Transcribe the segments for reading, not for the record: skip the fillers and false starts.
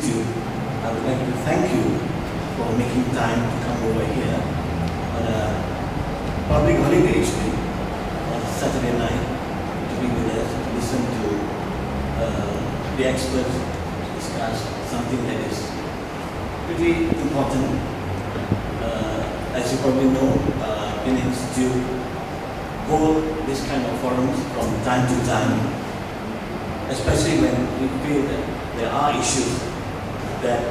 Institute, I would like to thank you for making time to come over here on a public holiday actually, on Saturday night, to be with us, to listen to the experts discuss something that is pretty important. As you probably know, an institute hold this kind of forums from time to time, especially when we feel that there are issues that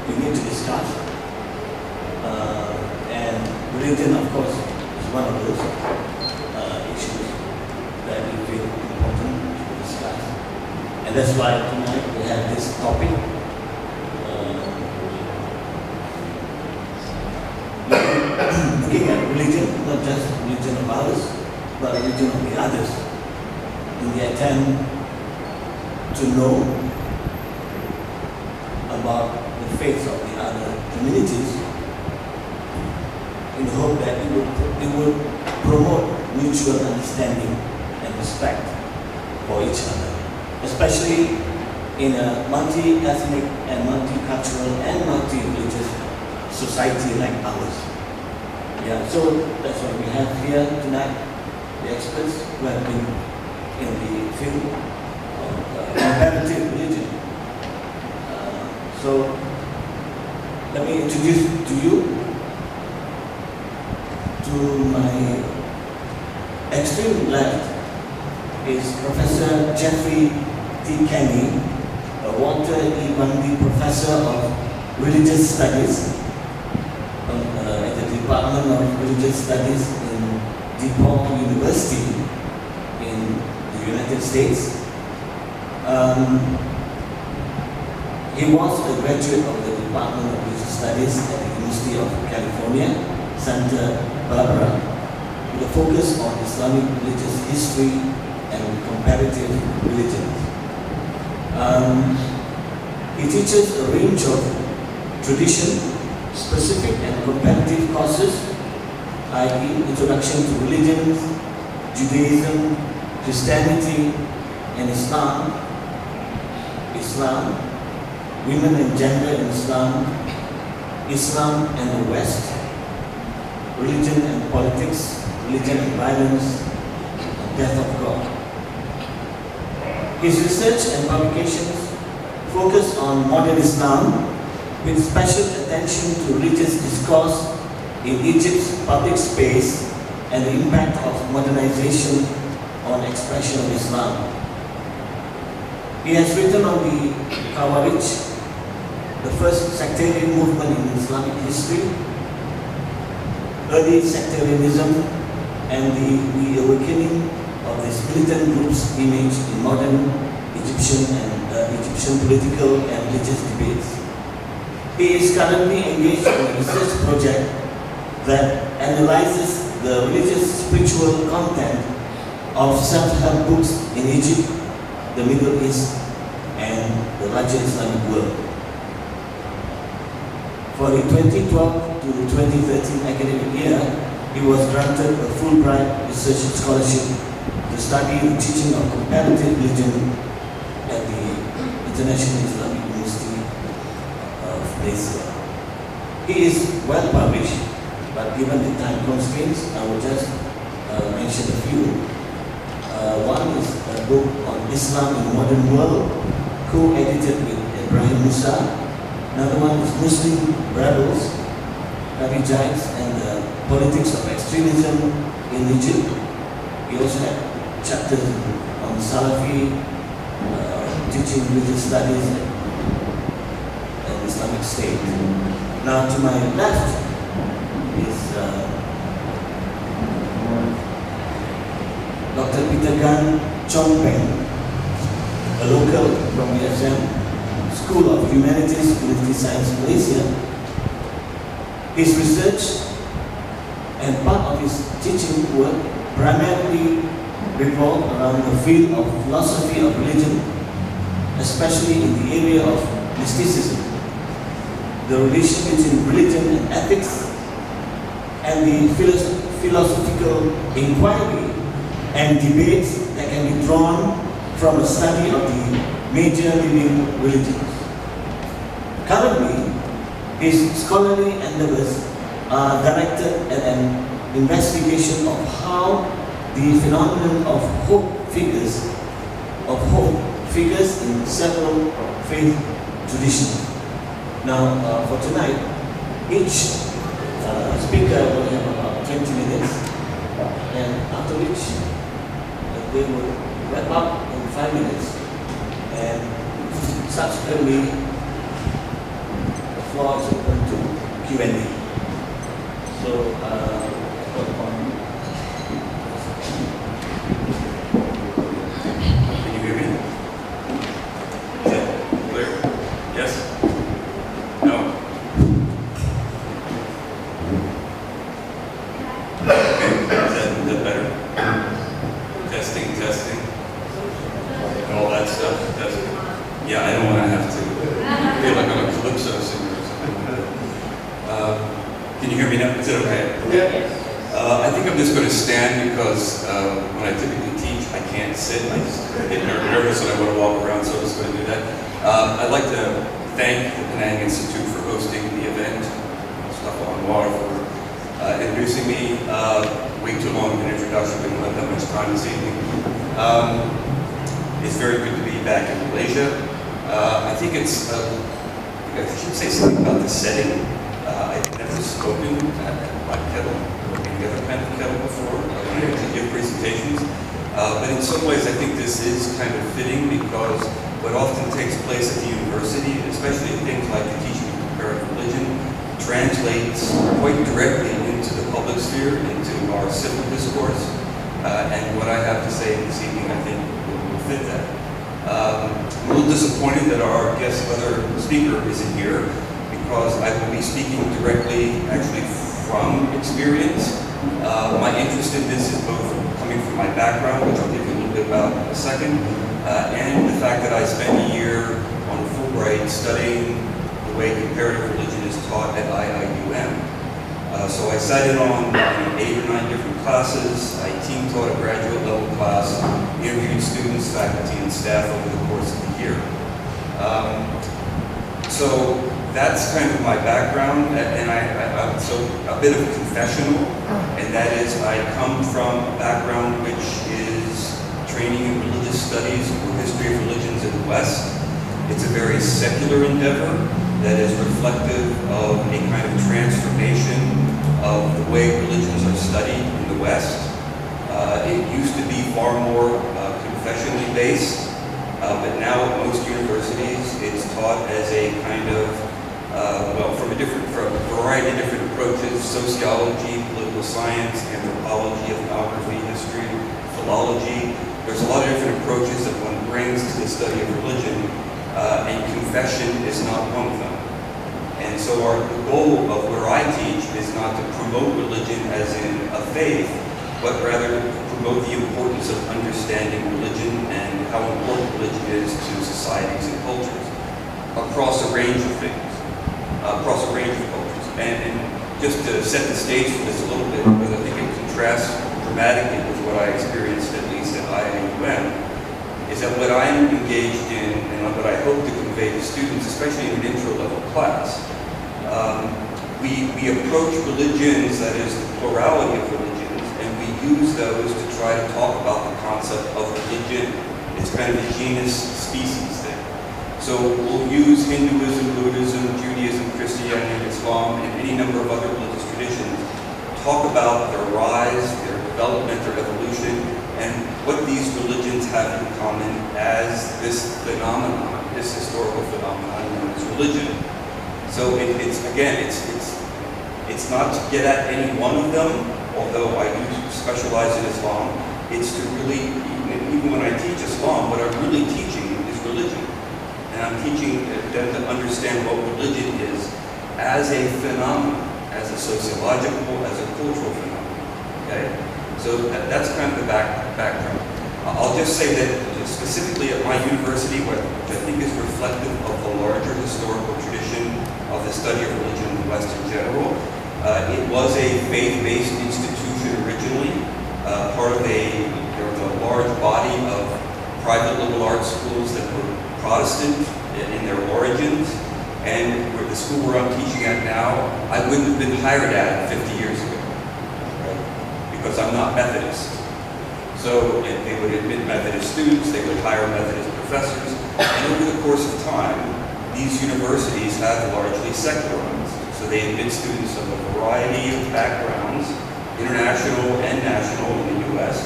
we need to discuss. And religion, of course, is one of those issues that we feel important to discuss. And that's why tonight we have this topic. Looking at religion, not just religion of ours, but religion of the others, in the attempt to know about the faiths of the other communities, in the hope that it would promote mutual understanding and respect for each other, especially in a multi-ethnic and multicultural and multi-religious society like ours. Yeah, so that's what we have here tonight, the experts who have been in the field of comparative religion. So let me introduce to you, to my extreme left is Professor Jeffrey T. Kenny, a Walter E. Bundy Professor of Religious Studies at the Department of Religious Studies in DePaul University in the United States. He was a graduate of the Department of Religious Studies at the University of California, Santa Barbara, with a focus on Islamic religious history and comparative religions. He teaches a range of tradition, specific and comparative courses, i.e. Introduction to Religions, Judaism, Christianity and Islam, Women and Gender in Islam, Islam and the West, Religion and Politics, Religion and Violence, and Death of God. His research and publications focus on modern Islam with special attention to religious discourse in Egypt's public space and the impact of modernization on expression of Islam. He has written on the Khawarij, the first sectarian movement in Islamic history, early sectarianism, and the awakening of this militant group's image in modern Egyptian political and religious debates. He is currently engaged in a research project that analyzes the religious spiritual content of self-help books in Egypt, the Middle East, and the larger Islamic world. For the 2012 to 2013 academic year, he was granted a Fulbright research scholarship to study the teaching of comparative religion at the International Islamic University of Malaysia. He is well published, but given the time constraints, I will just mention a few. One is a book on Islam in the Modern World, co-edited with Ibrahim Musa. Another one is Muslim Rebels, Kharijites, and the Politics of Extremism in Egypt. He also had chapters on Salafi, teaching religious studies and Islamic State. Now to my left is Dr. Peter Gan Chong Peng, a local from USM School of Humanities, Political Science, Malaysia. His research and part of his teaching work primarily revolve around the field of philosophy of religion, especially in the area of mysticism, the relation between religion and ethics, and the philosophical inquiry and debates that can be drawn from a study of the major living religions. Currently, his scholarly endeavors are directed at an investigation of how the phenomenon of hope figures in several faith traditions. Now, for tonight, each speaker will have about 20 minutes, and after which they will wrap up in 5 minutes, and subsequently the floor is open to Q&A. So, can you hear me? Is it clear? Yes? No? Okay, is that better? Testing, and all that stuff. Testing. Yeah, I don't want to have to feel like I'm a calypso singer or something. Can you hear me now? Is it okay? yeah. I think I'm just going to stand because when I typically teach, I can't sit. I just get nervous and I want to walk around, so I'm just going to do that. I'd like to thank the Penang Institute for hosting the event, Stuff on Water, for introducing me. Way too long of an introduction, we don't have that much time this evening. It's very good to be back in Malaysia. I think it's, I should say something about the setting. I've never spoken at Black Kettle or any other kind of kettle before when I actually give presentations. But in some ways I think this is kind of fitting because what often takes place at the university, especially things like the teaching of comparative religion, translates quite directly into the public sphere, into our civil discourse. And what I have to say this evening I think will fit that. I'm a little disappointed that our guest other speaker isn't here, because I will be speaking directly, actually, from experience. My interest in this is both coming from my background, which I'll give you a little bit about in a second, and the fact that I spent a year on Fulbright studying the way comparative religion is taught at IIUM. So I sat in on 8 or 9 different classes. I team taught a graduate level class, interviewed students, faculty, and staff over the course of the year. So that's kind of my background, and so a bit of a confessional, and that is I come from a background which is training in religious studies or history of religions in the West. It's a very secular endeavor that is reflective of a kind of transformation of the way religions are studied in the West. It used to be far more confessionally based, but now at most universities it's taught as a kind of from a variety of different approaches: sociology, political science, anthropology, ethnography, history, philology. There's a lot of different approaches that one brings to the study of religion, and confession is not one of them. And so the goal of where I teach is not to promote religion as in a faith, but rather to promote the importance of understanding religion and how important religion is to societies and cultures across a range of things. Across a range of cultures. And just to set the stage for this a little bit, because I think it contrasts dramatically with what I experienced, at least at IIUM, is that what I'm engaged in and what I hope to convey to students, especially in an intro-level class, we approach religions, that is the plurality of religions, and we use those to try to talk about the concept of religion. It's kind of a genus-species thing. So we'll use Hinduism, Buddhism, Judaism, Christianity, Islam, and any number of other religious traditions, talk about their rise, their development, their evolution, and what these religions have in common as this phenomenon, this historical phenomenon known as religion. So it's not to get at any one of them, although I do specialize in Islam. It's to really, even when I teach Islam, what I'm really teaching is religion. And I'm teaching them to understand what religion is as a phenomenon, as a sociological, as a cultural phenomenon. Okay? So that's kind of the background. I'll just say that specifically at my university, which I think is reflective of the larger historical tradition of the study of religion in the West in general, it was a faith-based institution originally, part of there was a large body of private liberal arts schools that were Protestant in their origins, and where the school where I'm teaching at now, I wouldn't have been hired at 50 years ago, right? Because I'm not Methodist. So if they would admit Methodist students, they would hire Methodist professors, and over the course of time, these universities have largely secularized. So they admit students of a variety of backgrounds, international and national in the U.S.,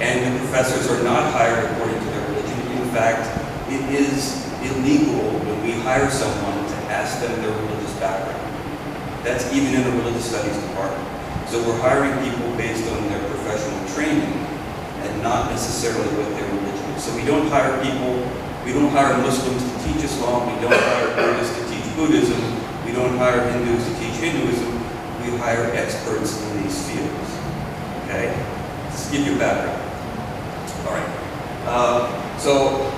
and the professors are not hired according to their religion. In fact, it is illegal when we hire someone to ask them their religious background. That's even in a religious studies department. So we're hiring people based on their professional training and not necessarily what their religion is. So we don't hire people, we don't hire Muslims to teach Islam, we don't hire Buddhists to teach Buddhism, we don't hire Hindus to teach Hinduism, we hire experts in these fields. Okay? Just to give you a background. All right. So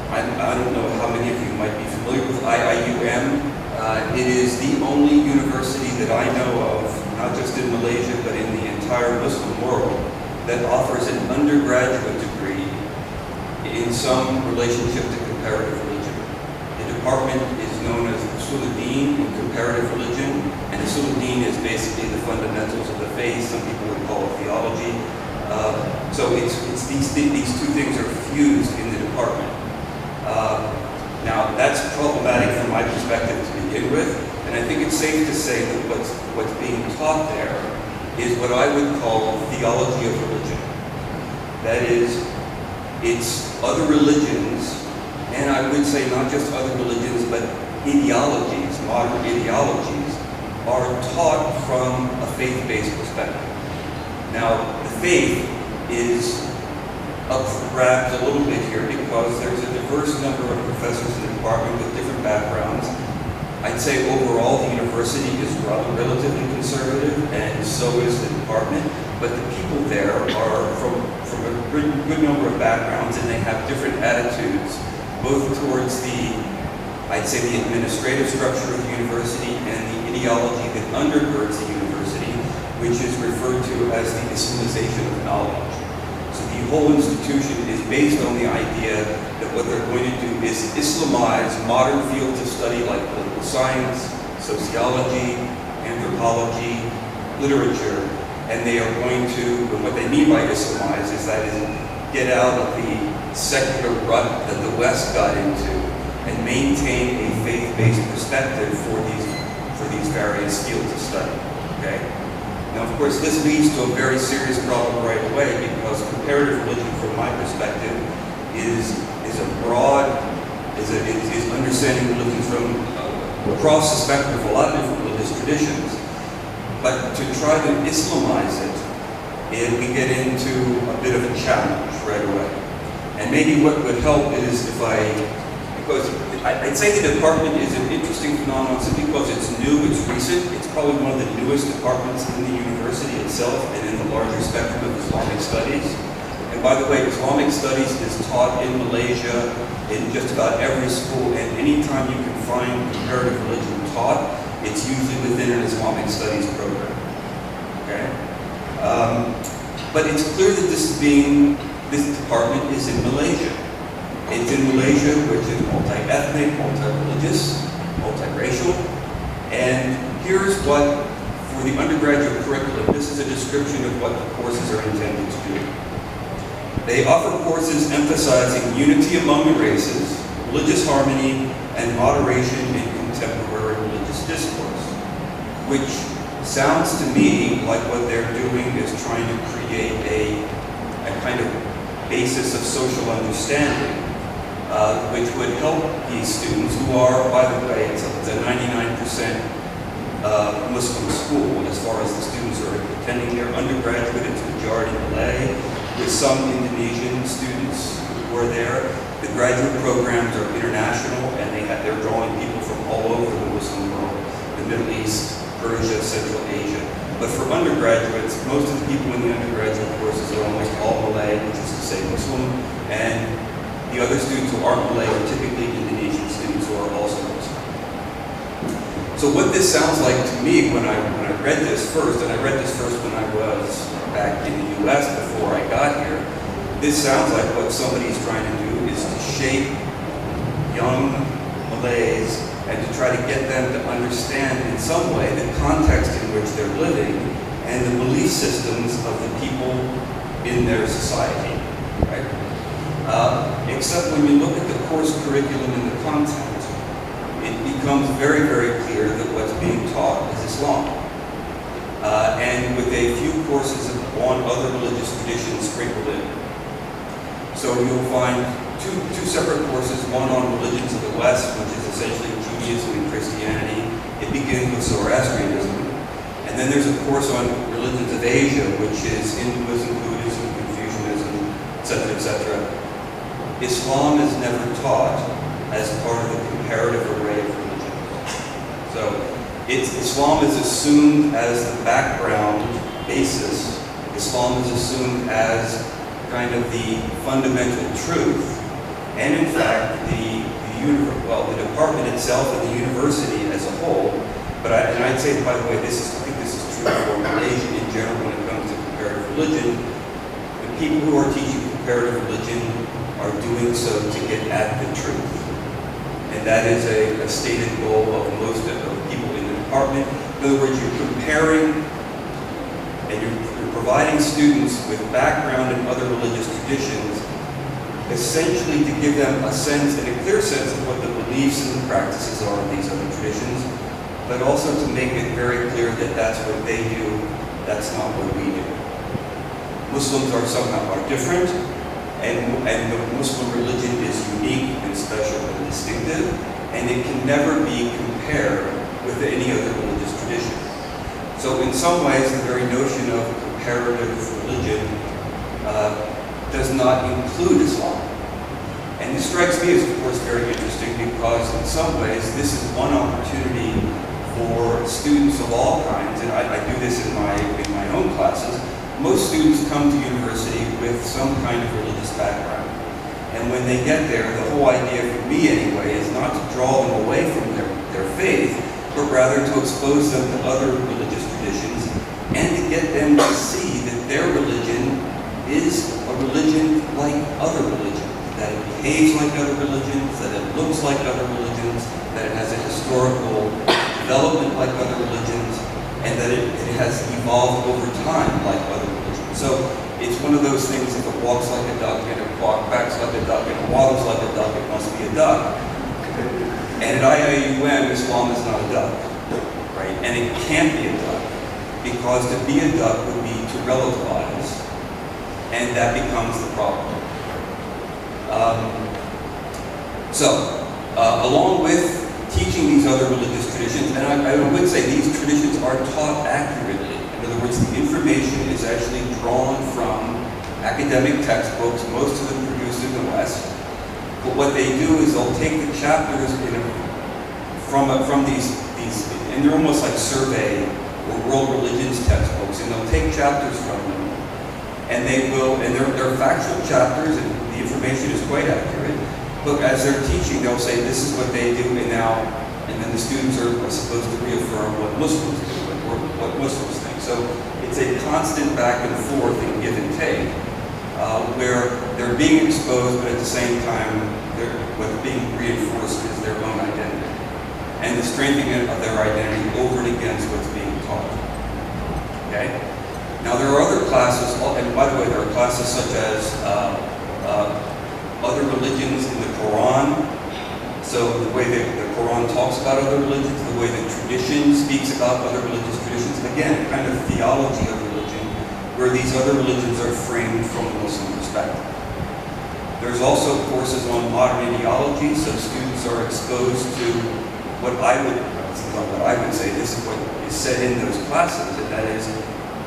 I don't know how many of you might be familiar with IIUM. It is the only university that I know of, not just in Malaysia, but in the entire Muslim world, that offers an undergraduate degree in some relationship to comparative religion. The department is known as Usuluddin in comparative religion, and Usuluddin is basically the fundamentals of the faith. Some people would call it theology. So it's these two things are fused in the department. Now that's problematic from my perspective to begin with, and I think it's safe to say that what's being taught there is what I would call theology of religion. That is, it's other religions, and I would say not just other religions, but ideologies, modern ideologies, are taught from a faith-based perspective. Now, the faith is up for grabs a little bit here because there's a diverse number of professors in the department with different backgrounds. I'd say overall the university is relatively conservative, and so is the department, but the people there are from a good number of backgrounds, and they have different attitudes, both towards I'd say the administrative structure of the university and the ideology that undergirds the university, which is referred to as the Islamization of knowledge. So the whole institution is based on the idea that what they're going to do is Islamize modern fields of study like political science, sociology, anthropology, literature, and they are going to, and what they mean by Islamize is that is get out of the secular rut that the West got into and maintain a faith-based perspective for these various fields of study. Okay? Now, of course, this leads to a very serious problem right away because comparative religion, from my perspective, is understanding religions from across the spectrum of a lot of different religious traditions. But to try to Islamize it, we get into a bit of a challenge right away. And maybe what would help is because I'd say the department is an interesting phenomenon simply because it's new, it's recent. It's probably one of the newest departments in the university itself and in the larger spectrum of Islamic studies. And by the way, Islamic studies is taught in Malaysia in just about every school, and anytime you can find comparative religion taught, it's usually within an Islamic studies program. Okay? But it's clear that this department is in Malaysia. It's in Malaysia, which is multi-ethnic, multi-religious, multiracial. And here's what, for the undergraduate curriculum, this is a description of what the courses are intended to do. They offer courses emphasizing unity among the races, religious harmony, and moderation in contemporary religious discourse, which sounds to me like what they're doing is trying to create a kind of basis of social understanding, which would help these students who are, by the way, it's a 99% Muslim school as far as the students are attending their undergraduate. It's majority Malay, with some Indonesian students who are there. The graduate programs are international, and they're drawing people from all over the Muslim world, the Middle East, Persia, Central Asia. But for undergraduates, most of the people in the undergraduate courses are almost all Malay, which is to say Muslim, and the other students who aren't Malay are typically Indonesian students who are also Muslim. So what this sounds like to me when I read this first, and I read this first when I was back in the US before I got here, this sounds like what somebody's trying to do is to shape young Malays and to try to get them to understand in some way the context in which they're living and the belief systems of the people in their society, right? Except when you look at the course curriculum and the content, it becomes very, very clear that what's being taught is Islam. And with a few courses on other religious traditions sprinkled in. So you'll find two separate courses, one on religions of the West, which is essentially Judaism and Christianity. It begins with Zoroastrianism. And then there's a course on religions of Asia, which is Hinduism, Buddhism, Confucianism, etc., etc. Islam is never taught as part of the comparative array of religions. So Islam is assumed as the background basis. Islam is assumed as kind of the fundamental truth. And in fact, the department itself and the university as a whole, and I'd say, by the way, I think this is true for Malaysia in general when it comes to comparative religion. The people who are teaching comparative religion are doing so to get at the truth. And that is a stated goal of most of the people in the department. In other words, you're comparing and you're providing students with background in other religious traditions, essentially to give them a sense, and a clear sense of what the beliefs and the practices are of these other traditions, but also to make it very clear that that's what they do, that's not what we do. Muslims are different, and the Muslim religion is unique and special and distinctive, and it can never be compared with any other religious tradition. So in some ways, the very notion of comparative religion does not include Islam. And this strikes me as, of course, very interesting because in some ways, this is one opportunity for students of all kinds, and I do this in my own classes. Most students come to university with some kind of religious background. And when they get there, the whole idea for me anyway is not to draw them away from their faith, but rather to expose them to other religious traditions and to get them to see that their religion is a religion like other religions, that it behaves like other religions, that it looks like other religions, that it has a historical development like other religions, and that it has evolved over time like other religions. So it's one of those things, if it walks like a duck, and it quacks like a duck, and it waddles like a duck, it must be a duck. And at IIUM, Islam is not a duck, right? And it can't be a duck, because to be a duck would be to relativize, and that becomes the problem. Along with teaching these other religious traditions, and I would say these traditions are taught accurately. In other words, the information is actually drawn from academic textbooks, most of them produced in the West. But what they do is they'll take the chapters from these, and they're almost like survey or world religions textbooks, and they'll take chapters from them, and they're factual chapters, and the information is quite accurate. But as they're teaching, they'll say, this is what they do, and then the students are supposed to reaffirm what Muslims do, or what Muslims think. So it's a constant back and forth and give and take, where they're being exposed, but at the same time, what's being reinforced is their own identity, and the strengthening of their identity over and against what's being taught. Okay? Now there are other classes, and by the way, there are classes such as other religions in the Quran. So the way the Quran talks about other religions, the way the tradition speaks about other religious traditions, again, a kind of theology of religion, where these other religions are framed from a Muslim perspective. There's also courses on modern ideology, so students are exposed to what I would say, this is what is said in those classes, and that is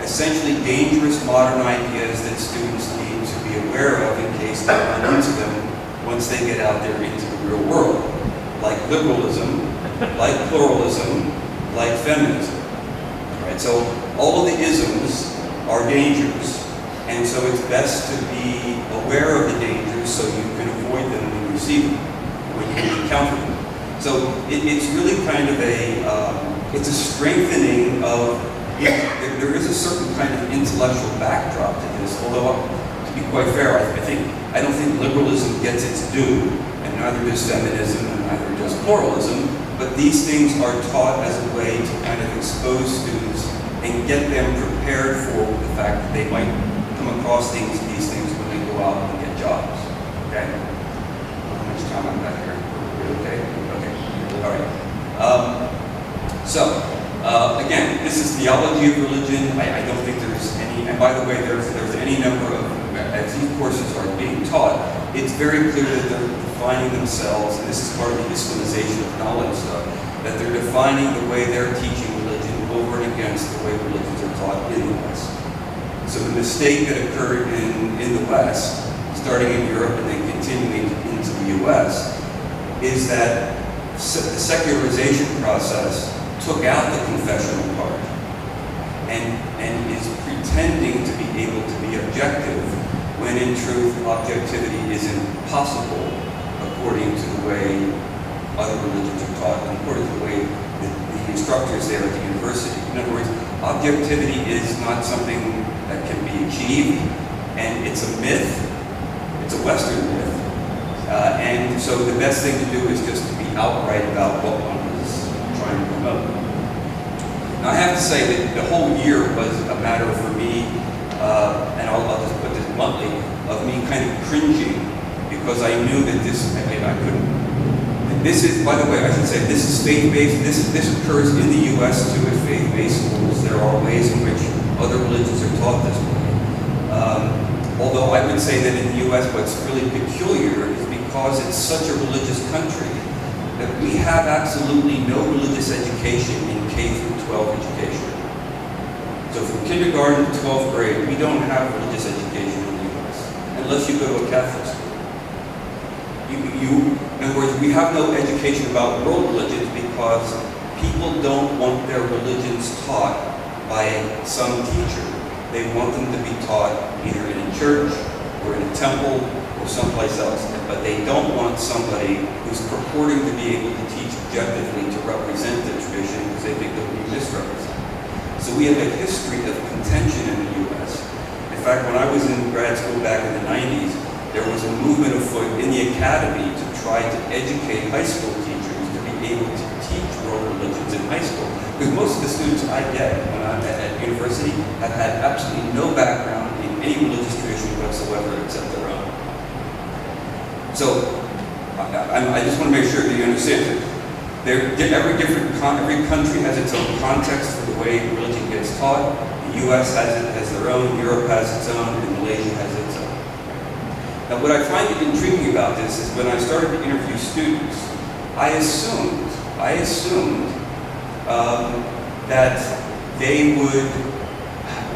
essentially dangerous modern ideas that students need to be aware of in case they run into them once they get out there into the real world, like liberalism, like pluralism, like feminism. Right? So all of the isms are dangers, and so it's best to be aware of the dangers so you can avoid them when you see them, when you encounter them. So it's really kind of it's a strengthening of, there is a certain kind of intellectual backdrop to this, although to be quite fair, I don't think liberalism gets its due, and neither does feminism, and neither there's pluralism, but these things are taught as a way to kind of expose students and get them prepared for the fact that they might come across these things when they go out and get jobs. Okay? How much time I'm back here? Okay? Okay. All right. Again, this is theology of religion. I don't think there's any, and by the way, there's any number of, as these courses are being taught, it's very clear that they're defining themselves, and this is part of the Islamization of knowledge stuff, that they're defining the way they're teaching religion over and against the way religions are taught in the West. So the mistake that occurred in the West, starting in Europe and then continuing into the US, is that the secularization process took out the confessional part and is pretending to be able to be objective when in truth objectivity isn't possible according to the way other religions are taught and according to the way the instructors there at the university. In other words, objectivity is not something that can be achieved, and it's a myth. It's a Western myth. And so the best thing to do is just to be outright about what one is trying to promote. Now I have to say that the whole year was a matter for me, and I'll just put this bluntly, of me kind of cringing because I knew that I couldn't. This is, by the way, I should say, this is faith-based. This occurs in the U.S. too at faith-based schools. There are ways in which other religions are taught this way. Although I would say that in the U.S. what's really peculiar is because it's such a religious country that we have absolutely no religious education in K through 12 education. So from kindergarten to 12th grade, we don't have religious education in the U.S. unless you go to a Catholic school. In other words, we have no education about world religions because people don't want their religions taught by some teacher. They want them to be taught either in a church or in a temple or someplace else. But they don't want somebody who's purporting to be able to teach objectively to represent the tradition because they think they'll be misrepresented. So we have a history of contention in the U.S. In fact, when I was in grad school back in the 90s, there was a movement afoot in the academy to try to educate high school teachers to be able to teach world religions in high school. Because most of the students I get when I'm at university have had absolutely no background in any religious tradition whatsoever except their own. So I just want to make sure that you understand that every country has its own context for the way religion gets taught. The U.S. has their own, Europe has its own, and Malaysia has its own. Now, what I find intriguing about this is when I started to interview students, I assumed that they would,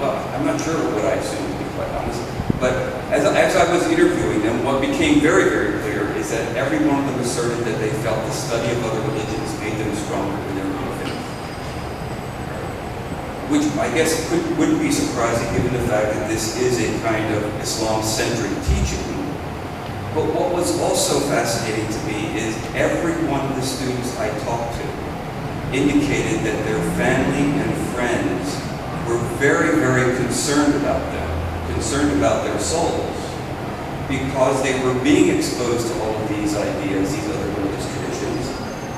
well, I'm not sure what I assumed, to be quite honest, but as I was interviewing them, what became very, very clear is that every one of them asserted that they felt the study of other religions made them stronger in their own faith. Which I guess wouldn't be surprising given the fact that this is a kind of Islam-centric teaching. But what was also fascinating to me is every one of the students I talked to indicated that their family and friends were very, very concerned about them, concerned about their souls, because they were being exposed to all of these ideas, these other religious traditions,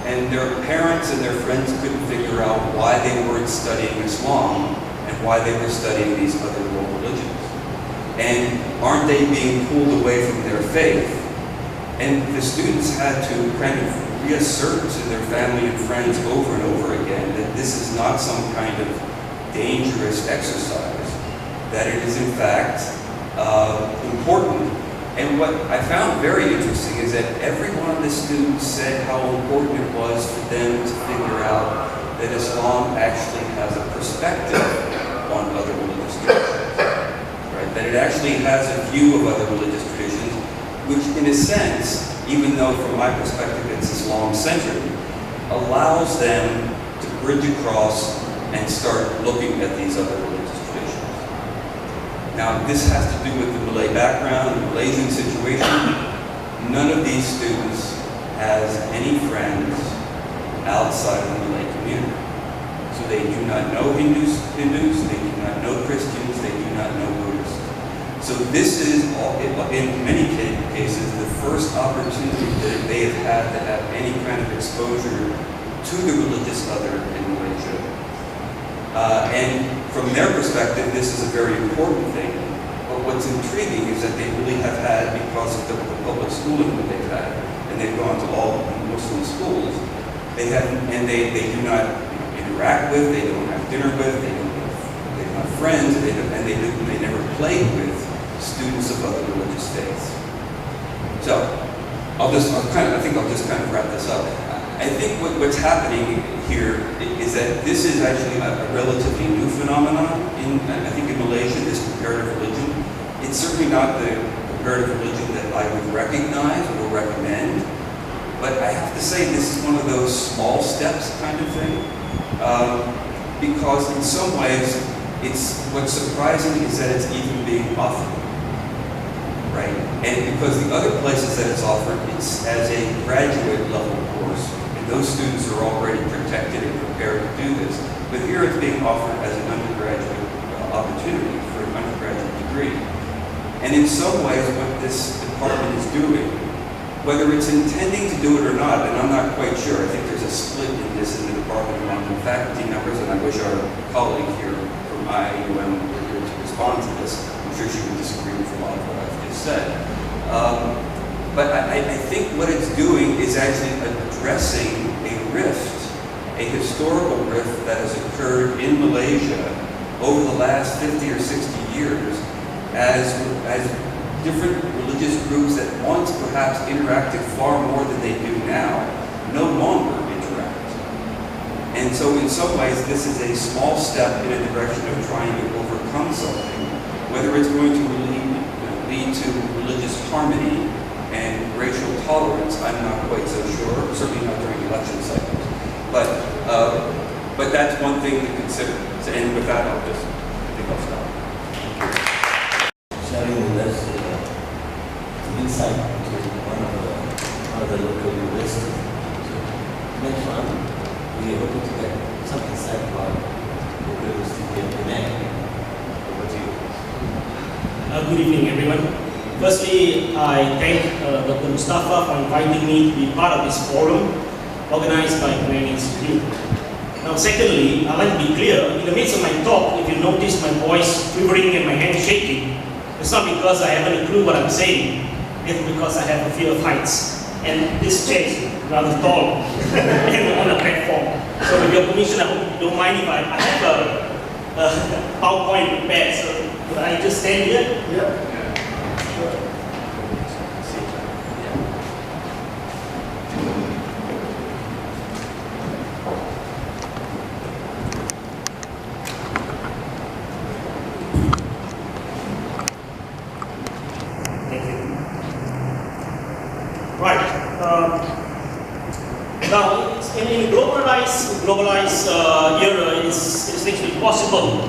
and their parents and their friends couldn't figure out why they weren't studying Islam and why they were studying these other world religions. And aren't they being pulled away from their faith? And the students had to kind of reassert to their family and friends over and over again that this is not some kind of dangerous exercise, that it is in fact important. And what I found very interesting is that every one of the students said how important it was for them to figure out that Islam actually has a perspective on other religious traditions. That it actually has a view of other religious traditions, which in a sense, even though from my perspective it's Islam-centered, allows them to bridge across and start looking at these other religious traditions. Now, this has to do with the Malay background, the Malaysian situation. None of these students has any friends outside of the Malay community. So they do not know Hindus, they do not know Christians, they do not know Buddhists. So this is, in many cases, the first opportunity that they have had to have any kind of exposure to the religious other in Malaysia. And from their perspective, this is a very important thing. But what's intriguing is that they really have had, because of the public schooling that they've had, and they've gone to all Muslim schools, they do not interact with, they don't have dinner with, they don't have friends, and they never played with students of other religious faiths. So, I think I'll just kind of wrap this up. I think what's happening here is that this is actually a relatively new phenomenon I think in Malaysia, this comparative religion. It's certainly not the comparative religion that I would recognize or recommend, but I have to say this is one of those small steps kind of thing, because in some ways, what's surprising is that it's even being offered, right? And because the other places that it's offered, it's as a graduate level course, and those students are already protected and prepared to do this. But here it's being offered as an undergraduate opportunity for an undergraduate degree. And in some ways, what this department is doing, whether it's intending to do it or not, and I'm not quite sure, I think there's a split in this in the department among the faculty members, and I wish our colleague here from IUM were here to respond to this. I'm sure she would disagree with a lot of what I've just said. But I think what it's doing is actually addressing a rift, a historical rift that has occurred in Malaysia over the last 50 or 60 years as different religious groups that once perhaps interacted far more than they do now, no longer interact. And so in some ways, this is a small step in a direction of trying to overcome something. Whether it's going to lead to religious harmony and racial tolerance, I'm not quite so sure, certainly not during election cycles. But that's one thing to consider. And with that, I think I'll stop. Sharing with us an insight into one of the local universities. So next one, we are hoping to get some insight about the University of Penang. Over to you. Good evening, everyone. Firstly, I thank Dr. Mustafa for inviting me to be part of this forum organized by Penang Institute. Now, secondly, I'd like to be clear, in the midst of my talk, if you notice my voice quivering and my hand shaking, it's not because I haven't a clue what I'm saying, it's because I have a fear of heights. And this chair is rather tall and on a platform. So with your permission, I hope you don't mind if I have a PowerPoint prepared, so could I just stand here? Yeah. Now, in a globalized era, it's actually possible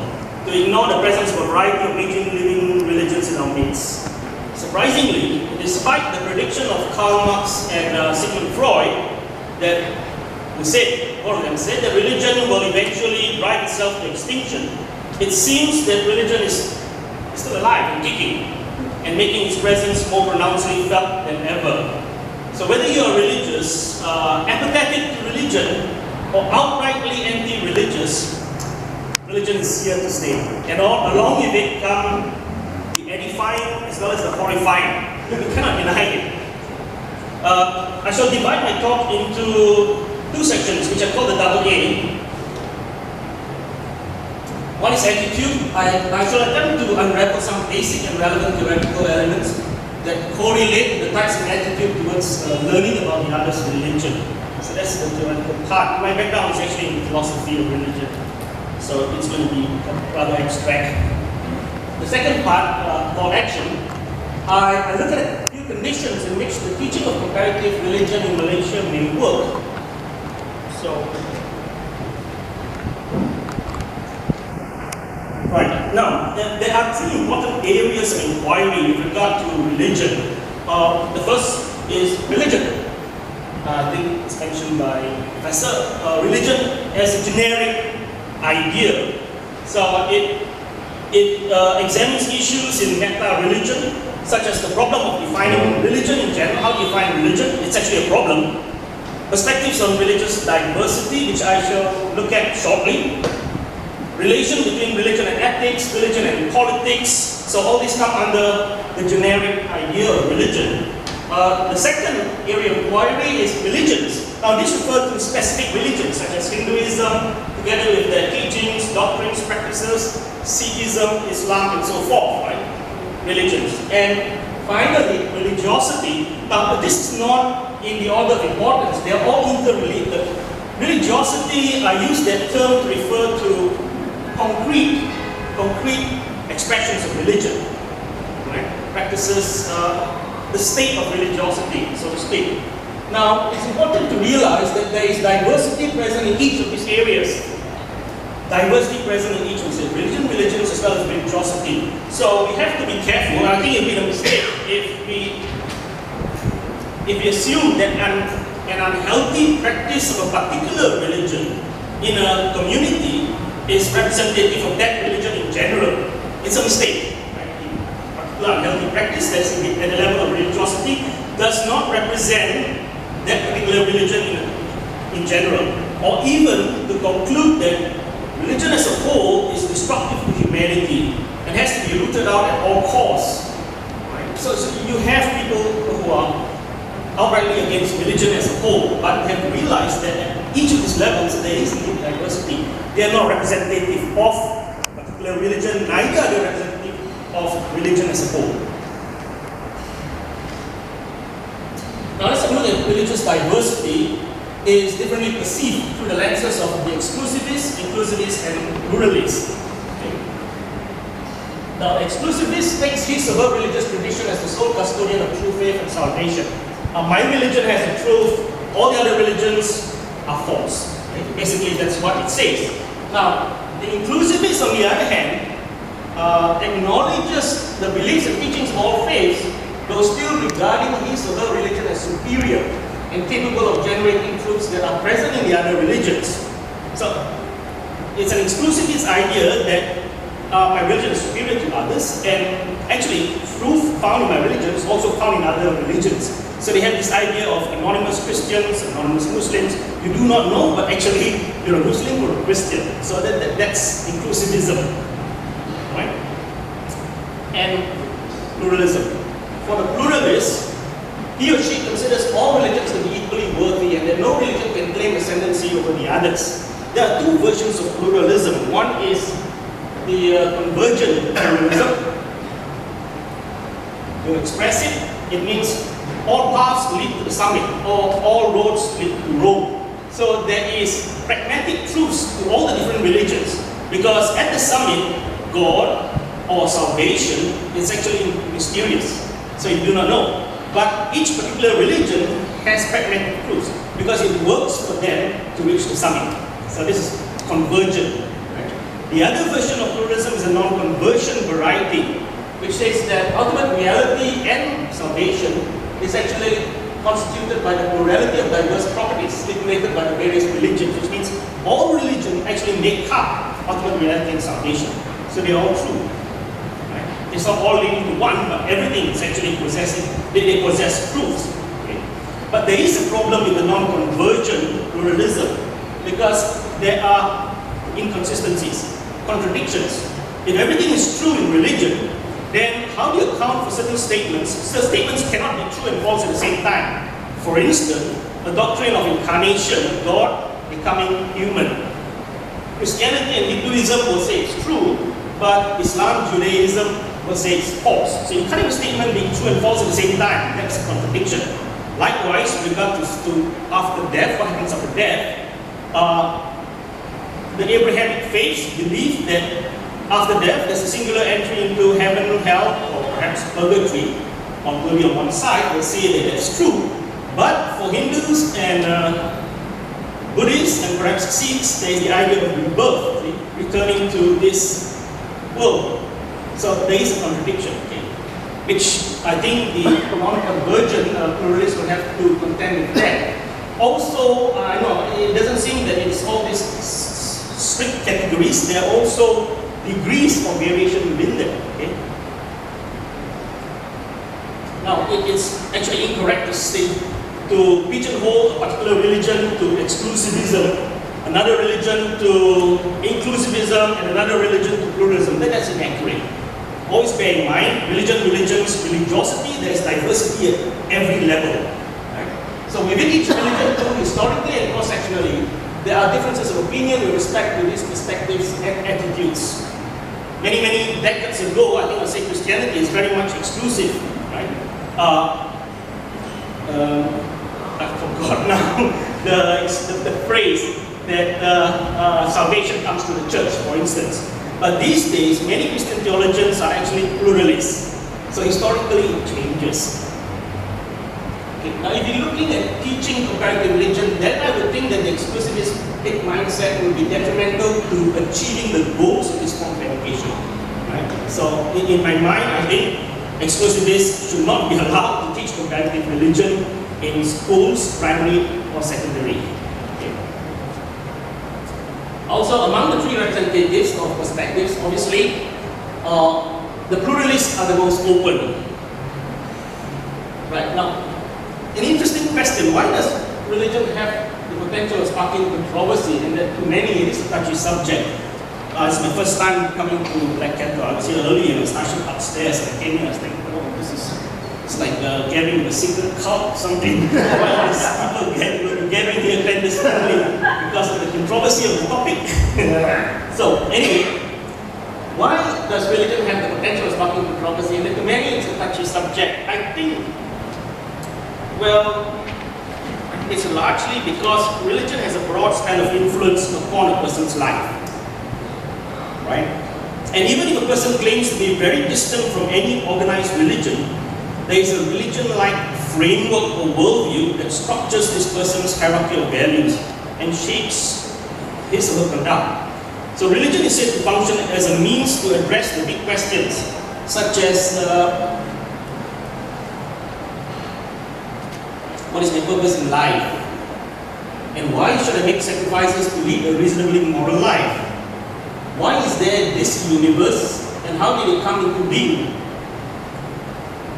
to ignore the presence of a variety of living religions in our midst. Surprisingly, despite the prediction of Karl Marx and Sigmund Freud, that both of them said that religion will eventually drive itself to extinction, it seems that religion is still alive and kicking and making its presence more pronouncedly felt than ever. So whether you are religious, apathetic to religion, or outrightly anti-religious, religion is here to stay. And along with it come the edifying as well as the horrifying. You cannot deny it. I shall divide my talk into two sections, which I call the double A. One is attitude. I shall attempt to unravel some basic and relevant theoretical elements that correlate the types of attitude towards learning about the other's religion. So that's the theoretical part. My background is actually in philosophy of religion, so it's going to be rather abstract. The second part, called action, I look at a few conditions in which the teaching of comparative religion in Malaysia may work. So, right, now, there are three important areas of inquiry with regard to religion. The first is religion. I think it's mentioned by Professor. Religion as a generic idea. So It examines issues in meta-religion, such as the problem of defining religion in general. How do you define religion? It's actually a problem. Perspectives on religious diversity, which I shall look at shortly. Relation between religion and ethics, religion and politics. So all these come under the generic idea of religion. The second area of inquiry is religions. Now this refers to specific religions such as Hinduism, together with their teachings, doctrines, practices, Sikhism, Islam, and so forth, right? Religions. And finally, religiosity. Now this is not in the order of importance, they are all interrelated. Religiosity, I use that term to refer to concrete expressions of religion, right? Practices, the state of religiosity, so to speak. Now, it's important to realize that there is diversity present in each of these areas. Diversity present in each of these areas. Religions as well as religiosity. So we have to be careful. I think it would be a mistake if we assume that an unhealthy practice of a particular religion in a community is representative of that religion in general. It's a mistake. Unhealthy practice that's at the level of religiosity does not represent that particular religion in general, or even to conclude that religion as a whole is destructive to humanity and has to be rooted out at all costs. Right? So you have people who are outrightly against religion as a whole, but they have to realize that at each of these levels there is indeed diversity. They are not representative of a particular religion, neither are they representative of religion as a whole. Now let's have a look at religious diversity is differently perceived through the lenses of the exclusivists, inclusivists, and pluralists. Okay. Now, exclusivist takes his or her religious tradition as the sole custodian of true faith and salvation. My religion has the truth, all the other religions are false. Okay. Basically, that's what it says. Now, the inclusivist, on the other hand, acknowledges the beliefs and teachings of all faiths, though still regarding his or her religion as superior and capable of generating truths that are present in the other religions. So, it's an exclusivist idea that my religion is superior to others, and actually, truth found in my religion is also found in other religions. So they have this idea of anonymous Christians, anonymous Muslims. You do not know, but actually, you're a Muslim or a Christian. So that's inclusivism. Right? And pluralism. For the pluralist, he or she considers all religions to be equally worthy and that no religion can claim ascendancy over the others. There are two versions of pluralism. One is the convergent pluralism. To express it, it means all paths lead to the summit, or all roads lead to Rome. So there is pragmatic truths to all the different religions, because at the summit, God or salvation is actually mysterious, so you do not know. But each particular religion has pragmatic truths because it works for them to reach the summit. So this is convergent. Right? The other version of pluralism is a non-conversion variety, which says that ultimate reality and salvation is actually constituted by the plurality of diverse properties stipulated by the various religions, which means all religions actually make up ultimate reality and salvation. So they are all true. Right? It's not all leading to one, but everything is actually possessing, they possess truths. Okay? But there is a problem with the non-convergent pluralism because there are inconsistencies, contradictions. If everything is true in religion, then how do you account for certain statements? Certain statements cannot be true and false at the same time. For instance, the doctrine of incarnation, God becoming human. Christianity and Hinduism will say it's true, but Islam, Judaism will say it's false. So you can't have a statement being true and false at the same time. That's a contradiction. Likewise, with regard to after death, what happens after death, the Abrahamic faiths believe that after death, there's a singular entry into heaven, hell, or perhaps purgatory, or maybe on one side, will say that that's true. But for Hindus and Buddhists and perhaps Sikhs, there is the idea of rebirth, returning to this world. So there is a contradiction, okay? Which I think the non-convergent pluralists would have to contend with that. Also, it doesn't seem that it's all these strict categories. There are also degrees of variation within them. Okay? Now, it's actually incorrect to say, to pigeonhole a particular religion to exclusivism, another religion to inclusivism, and another religion to pluralism. That's inaccurate. Always bear in mind, religions, religiosity, there's diversity at every level. Right? So within each religion, too, historically and cross-sectionally, there are differences of opinion with respect to these perspectives and attitudes. Many decades ago, I think I'd say Christianity is very much exclusive. Right? I forgot now the phrase that salvation comes to the church, for instance. But these days, many Christian theologians are actually pluralists. So historically, it changes. Okay. Now, if you're looking at teaching comparative religion, then I would think that the exclusivistic mindset will be detrimental to achieving the goals of this form of education. Right? So, in my mind, I think exclusivists should not be allowed to teach comparative religion in schools, primary or secondary. Okay. Also, among the three representatives of perspectives, obviously, the pluralists are the most open. Right now, an interesting question: why does religion have the potential of sparking controversy? And that to many it is a touchy subject. It's my first time coming to Black Cattle. I was here early and I was actually upstairs. And I came in, I was thinking, oh, it's like gathering the secret cult or something. Why these people gathering here clandestinely because of the controversy of the topic? So anyway, why does religion have the potential of sparking controversy? And to many it's a touchy subject. I think, well, it's largely because religion has a broad span of influence upon a person's life. Right? And even if a person claims to be very distant from any organized religion, there is a religion-like framework or worldview that structures this person's hierarchy of values and shapes his or her conduct. So religion is said to function as a means to address the big questions, such as what is my purpose in life? And why should I make sacrifices to lead a reasonably moral life? Why is there this universe, and how did it come into being?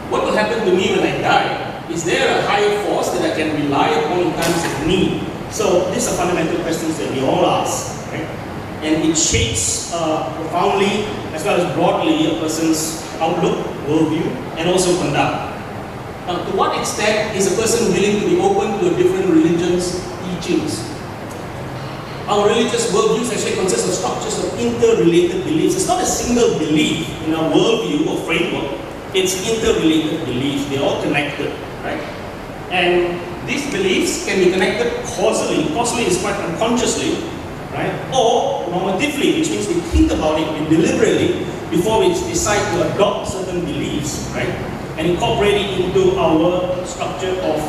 What will happen to me when I die? Is there a higher force that I can rely upon in times of need? So these are fundamental questions that we all ask, right? And it shapes profoundly as well as broadly a person's outlook, worldview, and also conduct. Now, to what extent is a person willing to be open to a different religion's teachings? Our religious worldviews actually consist of structures of interrelated beliefs. It's not a single belief in our worldview or framework. It's interrelated beliefs. They're all connected, right? And these beliefs can be connected causally. Causally is quite unconsciously, right? Or normatively, which means we think about it deliberately before we decide to adopt certain beliefs, right? And incorporate it into our structure of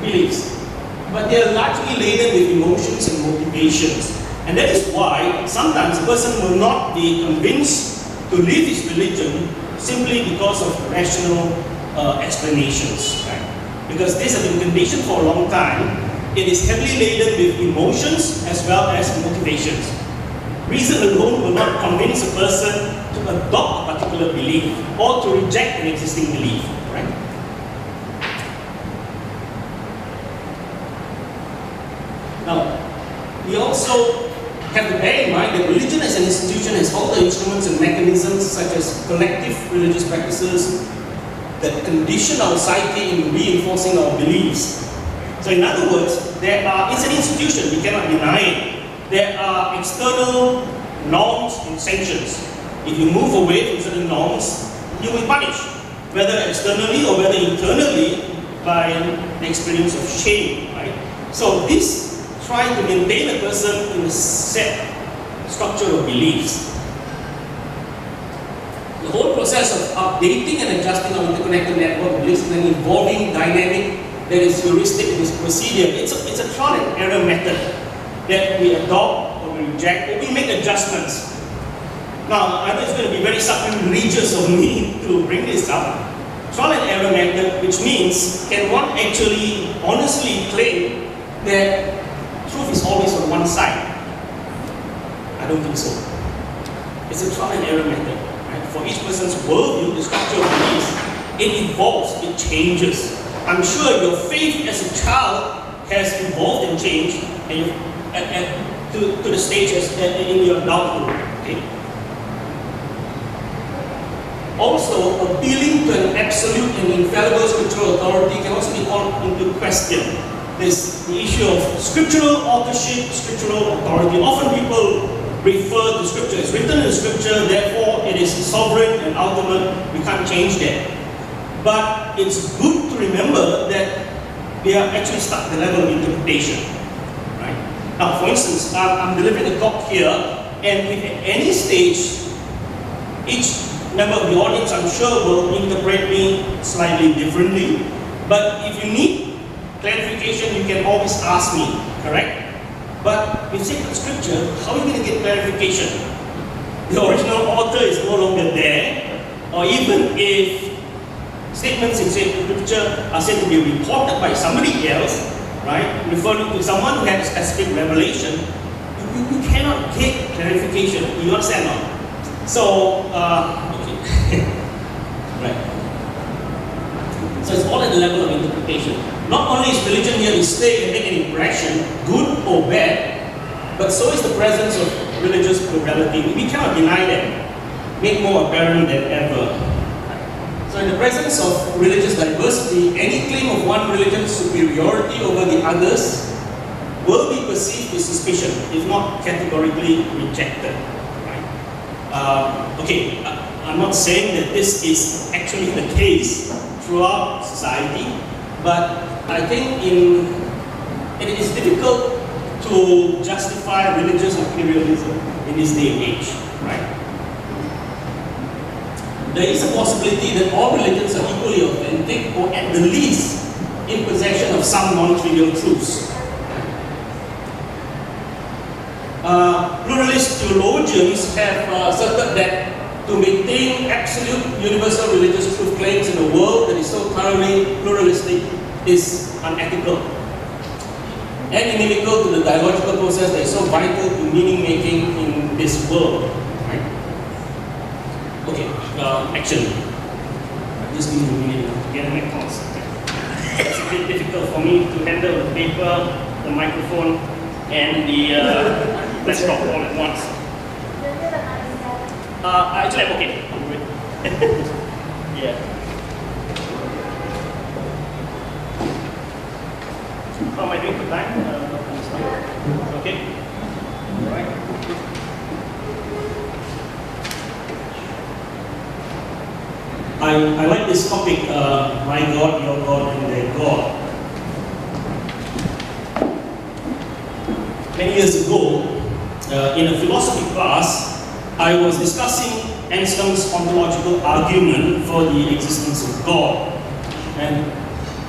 beliefs. But they are largely laden with emotions and motivations. And that is why sometimes a person will not be convinced to leave his religion simply because of rational explanations. Right? Because this has been conditioned for a long time. It is heavily laden with emotions as well as motivations. Reason alone will not convince a person to adopt a particular belief or to reject an existing belief. Right? Now, we also have to bear in mind that religion as an institution has all the instruments and mechanisms such as collective religious practices that condition our psyche in reinforcing our beliefs. So in other words, it's an institution, we cannot deny it. There are external norms and sanctions. If you move away from certain norms, you will be punished, whether externally or whether internally by the experience of shame. Right? So this trying to maintain a person in a set structure of beliefs. The whole process of updating and adjusting our interconnected network of beliefs is an evolving dynamic that is heuristic in its procedure. It's a trial and error method that we adopt or we reject or we make adjustments. Now, I know it's going to be very sacrilegious of me to bring this up. Trial and error method, which means can one actually honestly claim that truth is always on one side? I don't think so. It's a trial and error method. Right? For each person's worldview, the structure of beliefs, it evolves, it changes. I'm sure your faith as a child has evolved and changed to the stage in your adulthood. Okay? Also, appealing to an absolute and infallible scriptural authority can also be called into question. There's the issue of scriptural authorship, scriptural authority. Often people refer to scripture. It's written in scripture, therefore it is sovereign and ultimate. We can't change that. But it's good to remember that we are actually stuck at the level of interpretation. Right? Now, for instance, I'm delivering a talk here, and if at any stage, each member of the audience, I'm sure, will interpret me slightly differently. But if you need clarification, you can always ask me, correct? But with sacred scripture, how are you going to get clarification? The original author is no longer there, or even if statements in sacred scripture are said to be reported by somebody else, right, referring to someone who had a specific revelation, you cannot get clarification. You understand now? So, right. So it's all at the level of interpretation. Not only is religion here to stay and make an impression, good or bad, but so is the presence of religious plurality. We cannot deny that. Made more apparent than ever. So in the presence of religious diversity, any claim of one religion's superiority over the others will be perceived with suspicion, if not categorically rejected. Okay, I'm not saying that this is actually the case throughout society, but I think it is difficult to justify religious imperialism in this day and age, right? There is a possibility that all religions are equally authentic, or at the least in possession of some non-trivial truths. Pluralist theologians have asserted that to maintain absolute universal religious truth claims in a world that is so thoroughly pluralistic is unethical and inimical to the dialogical process that is so vital to meaning making in this world. Right? Okay, action. Just give me a minute to get my thoughts. It's a bit difficult for me to handle the paper, the microphone, and the laptop all at once. Actually, I'm okay. Yeah. How am I doing for time? Okay. All right. I like this topic, my God, your God, and their God. Many years ago, in a philosophy class, I was discussing Anscombe's ontological argument for the existence of God. And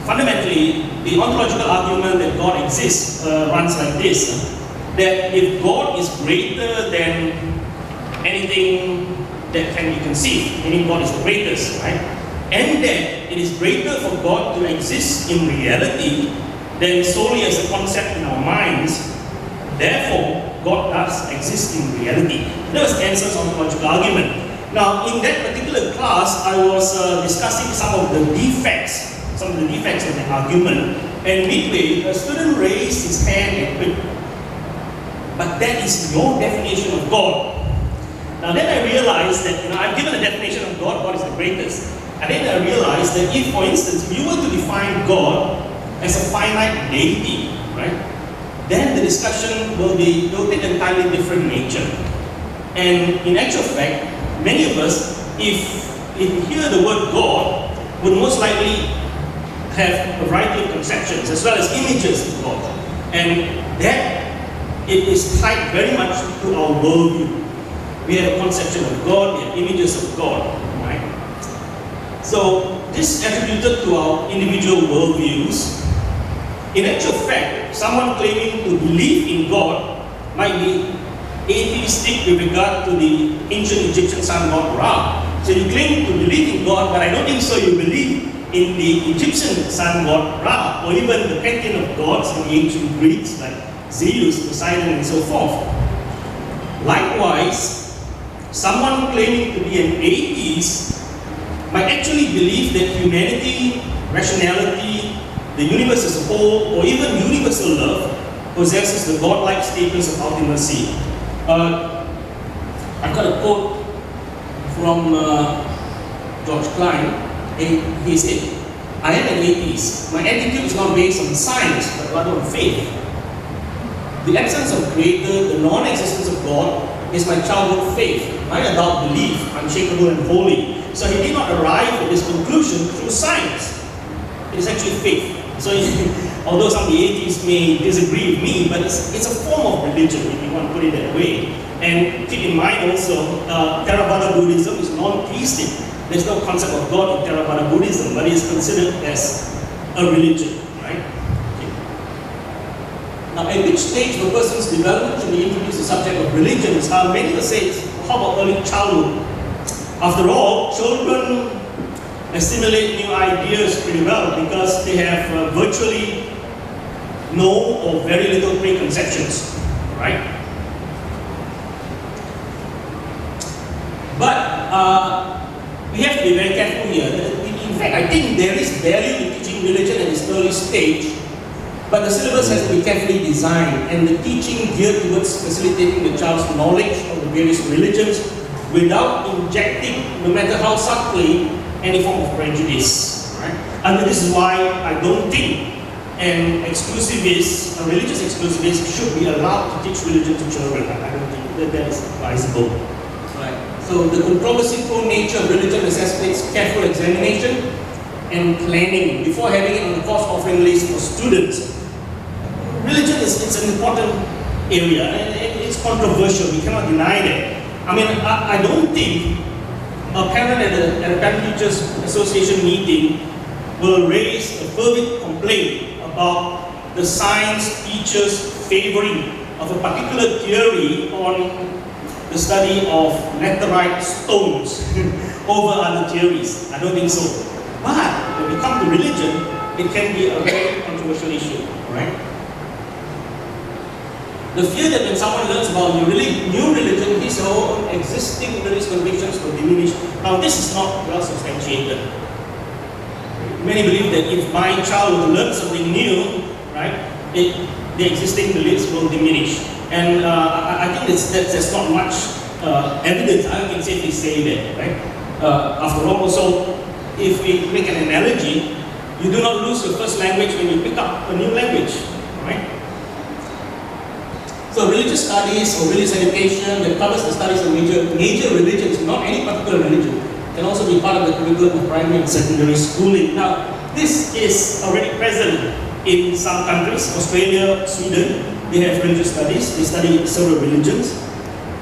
fundamentally, the ontological argument that God exists runs like this: that if God is greater than anything that can be conceived, meaning God is the greatest, right? And that it is greater for God to exist in reality than solely as a concept in our minds. Therefore, God does exist in reality. That was Anscombe's ontological argument. Now, in that particular class, I was discussing some of the defects of the argument. And midway, a student raised his hand and quit. But that is your definition of God. Now then I realized that, I've given a definition of God, God is the greatest. And then I realized that if, for instance, you were to define God as a finite deity, right, then the discussion will take an entirely different nature. And in actual fact, many of us, if we hear the word God, would most likely have a variety of conceptions as well as images of God. And that it is tied very much to our worldview. We have a conception of God, we have images of God, right? So this is attributed to our individual worldviews. In actual fact, someone claiming to believe in God might be atheistic with regard to the ancient Egyptian sun god Ra. So you claim to believe in God, but I don't think so you believe in the Egyptian sun god Ra, or even the pantheon of gods in the ancient Greeks like Zeus, Poseidon, and so forth. Likewise, someone claiming to be an atheist might actually believe that humanity, rationality, the universe as a whole, or even universal love possesses the godlike status of ultimacy. I've got a quote from George Klein. He said, "I am an atheist. My attitude is not based on science, but rather on faith. The absence of creator, the non-existence of God, is my childhood faith, my adult belief, unshakable and holy." So he did not arrive at this conclusion through science. It is actually faith. So although some of the atheists may disagree with me, but it's a form of religion, if you want to put it that way. And keep in mind also, Theravada Buddhism is non-theistic. There's no concept of God in Theravada Buddhism, but it is considered as a religion, right? Okay. Now, at which stage of a person's development should be introduced the subject of religions? Many will say, how about early childhood? After all, children assimilate new ideas pretty well because they have virtually no or very little preconceptions, right? But we have to be very careful here. In fact, I think there is value in teaching religion at this early stage, but the syllabus has to be carefully designed, and the teaching geared towards facilitating the child's knowledge of the various religions without injecting, no matter how subtly, any form of prejudice. Right? And this is why I don't think an exclusivist, a religious exclusivist, should be allowed to teach religion to children. I don't think that is advisable. Right? So the controversy-prone nature of religion necessitates careful examination and planning before having it on the course offering list for students. Religion it's an important area, and it's controversial. We cannot deny that. I mean, I don't think a parent at a Parent-Teachers Association meeting will raise a fervent complaint about the science teachers favoring of a particular theory on the study of laterite stones over other theories. I don't think so. But when we come to religion, it can be a very controversial issue, right? The fear that when someone learns about new religion, his or her own existing religious convictions will diminish. Now, this is not well substantiated. Many believe that if my child will learn something new, right, the existing beliefs will diminish. And I think there's not much evidence I can safely say that, right? After all, also, if we make an analogy, you do not lose your first language when you pick up a new language, right? So religious studies or religious education that covers the studies of major religions, not any particular religion, can also be part of the curriculum of primary and secondary schooling. Now, this is already present in some countries. Australia, Sweden, they have religious studies. They study several religions.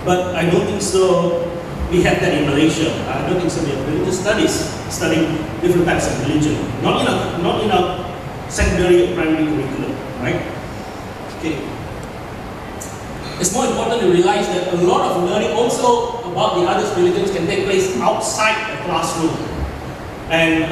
But I don't think so we have that in Malaysia. I don't think so we have religious studies studying different types of religion. Not in a secondary or primary curriculum, right? Okay. It's more important to realize that a lot of learning also about the other religions can take place outside the classroom. And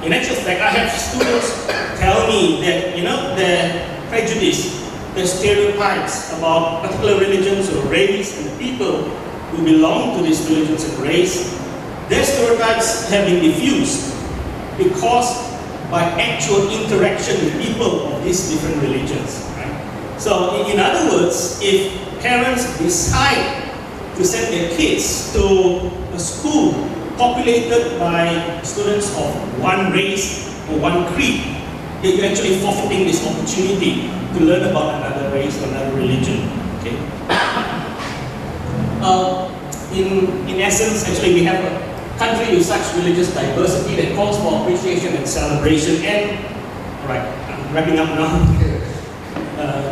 in actual fact, I have students tell me that, their prejudice, their stereotypes about particular religions or race and the people who belong to these religions and race, their stereotypes have been diffused because by actual interaction with people of these different religions. So, in other words, if parents decide to send their kids to a school populated by students of one race or one creed, you're actually forfeiting this opportunity to learn about another race or another religion. Okay. In essence, actually, we have a country with such religious diversity that calls for appreciation and celebration. And, alright, I'm wrapping up now.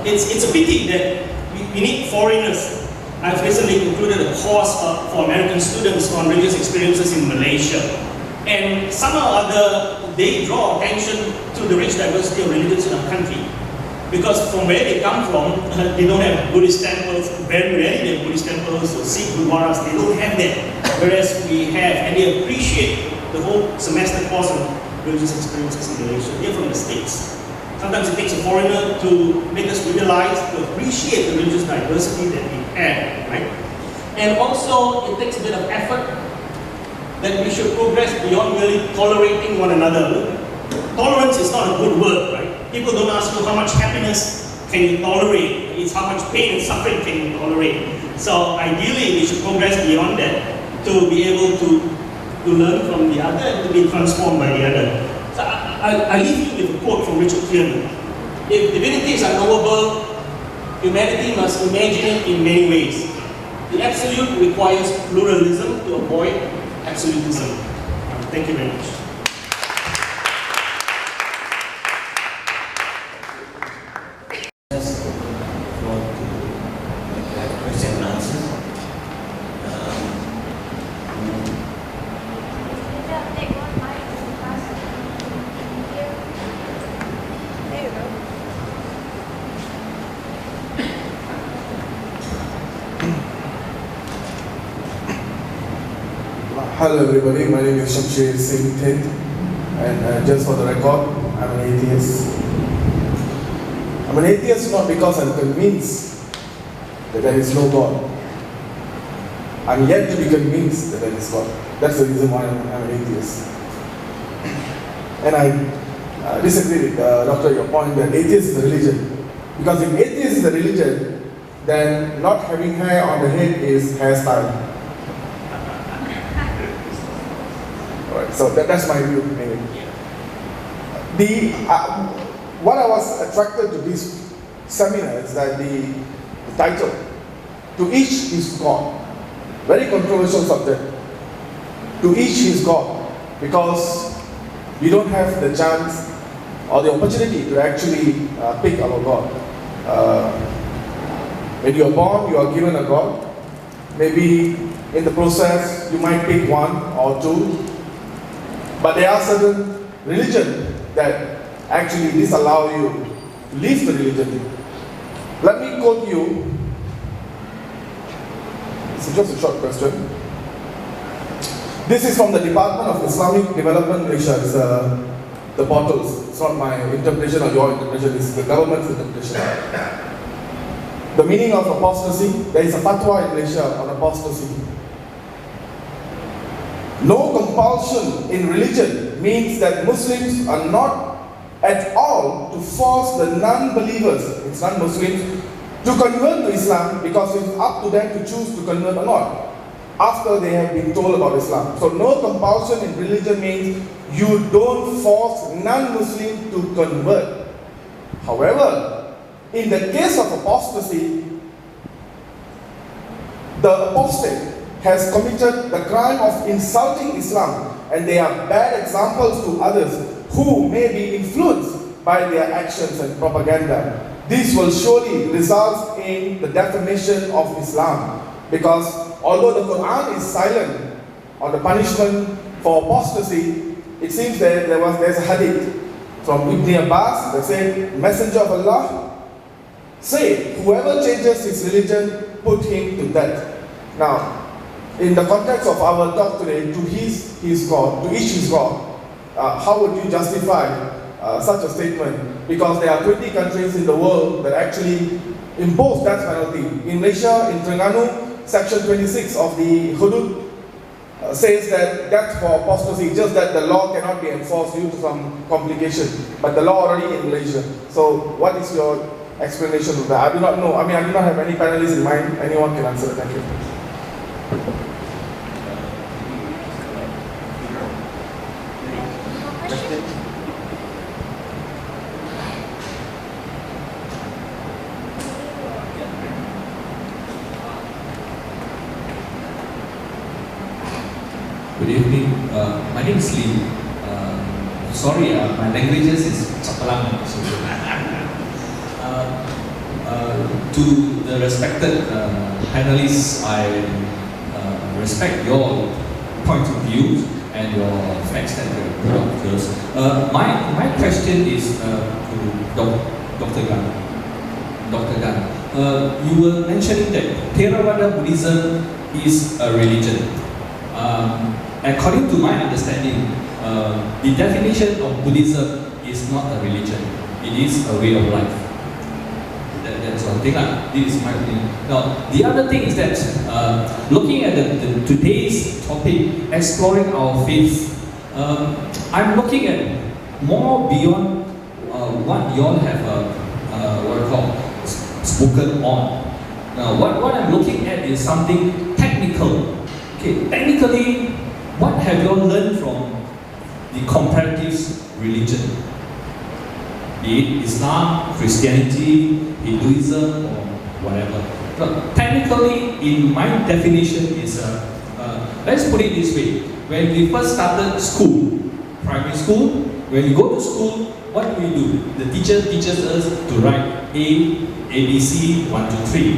It's a pity that we need foreigners. I've recently concluded a course for American students on religious experiences in Malaysia. And somehow or other, they draw attention to the rich diversity of religions in our country. Because from where they come from, they don't have Buddhist temples, very rarely they have Buddhist temples or Sikh gurdwaras, they don't have that. Whereas we have, and they appreciate the whole semester course on religious experiences in Malaysia. They're from the States. Sometimes it takes a foreigner to make us realize, to appreciate the religious diversity that we have, right? And also, it takes a bit of effort that we should progress beyond merely tolerating one another. Tolerance is not a good word, right? People don't ask you how much happiness can you tolerate. It's how much pain and suffering can you tolerate. So ideally, we should progress beyond that to be able to learn from the other and to be transformed by the other. So I leave you with a quote from Richard Tiernan. If divinity is unknowable, humanity must imagine it in many ways. The absolute requires pluralism to avoid absolutism. Thank you very much. Question and answer. Hello everybody, my name is June'16, and just for the record, I'm an atheist. I'm an atheist not because I'm convinced that there is no God. I'm yet to be convinced that there is God. That's the reason why I'm an atheist. And I disagree with Doctor, your point that atheist is a religion. Because if atheist is a religion, then not having hair on the head is hairstyle. So that's my view. What I was attracted to this seminar is that the title, "To Each His God," very controversial subject. To each his God, because we don't have the chance or the opportunity to actually pick our God. When you are born, you are given a God. Maybe in the process, you might pick one or two. But there are certain religions that actually disallow you to leave the religion. Let me quote you. It's just a short question. This is from the Department of Islamic Development Malaysia. It's the portals. It's not my interpretation or your interpretation. It's the government's interpretation. The meaning of apostasy. There is a fatwa in Malaysia on apostasy. No compulsion in religion means that Muslims are not at all to force the non-believers, it's non-Muslims, to convert to Islam, because it's up to them to choose to convert or not after they have been told about Islam. So no compulsion in religion means you don't force non-Muslims to convert. However, in the case of apostasy, the apostate has committed the crime of insulting Islam, and they are bad examples to others who may be influenced by their actions and propaganda. This will surely result in the defamation of Islam, because although the Quran is silent on the punishment for apostasy, it seems that there's a hadith from Ibn Abbas that said, Messenger of Allah said, whoever changes his religion, put him to death. Now, in the context of our talk today, to his God, to each his God, how would you justify such a statement? Because there are 20 countries in the world that actually impose death penalty. In Malaysia, in Terengganu, Section 26 of the Hudud says that death for apostasy, just that the law cannot be enforced due to some complication. But the law already in Malaysia. So what is your explanation of that? I do not know. I do not have any panelists in mind. Anyone can answer. Thank you. Good evening. My name is Lee. Sorry, my languages is Chapalang. To the respected panelists, I respect your point of view and your facts that you brought to us. My question is to Dr. Gan. Dr. Gan, you were mentioning that Theravada Buddhism is a religion. According to my understanding, the definition of Buddhism is not a religion. it is a way of life. That's one thing. This is my opinion. Now, the other thing is that looking at today's topic, exploring our faith, I'm looking at more beyond what you all have spoken on. Now, what I'm looking at is something technical. Okay, technically, what have you all learned from the comparative religion? Be it Islam, Christianity, Hinduism, or whatever. But technically, in my definition is, let's put it this way. When we first started school, primary school, when we go to school, what do? The teacher teaches us to write ABC, 1, 2, 3.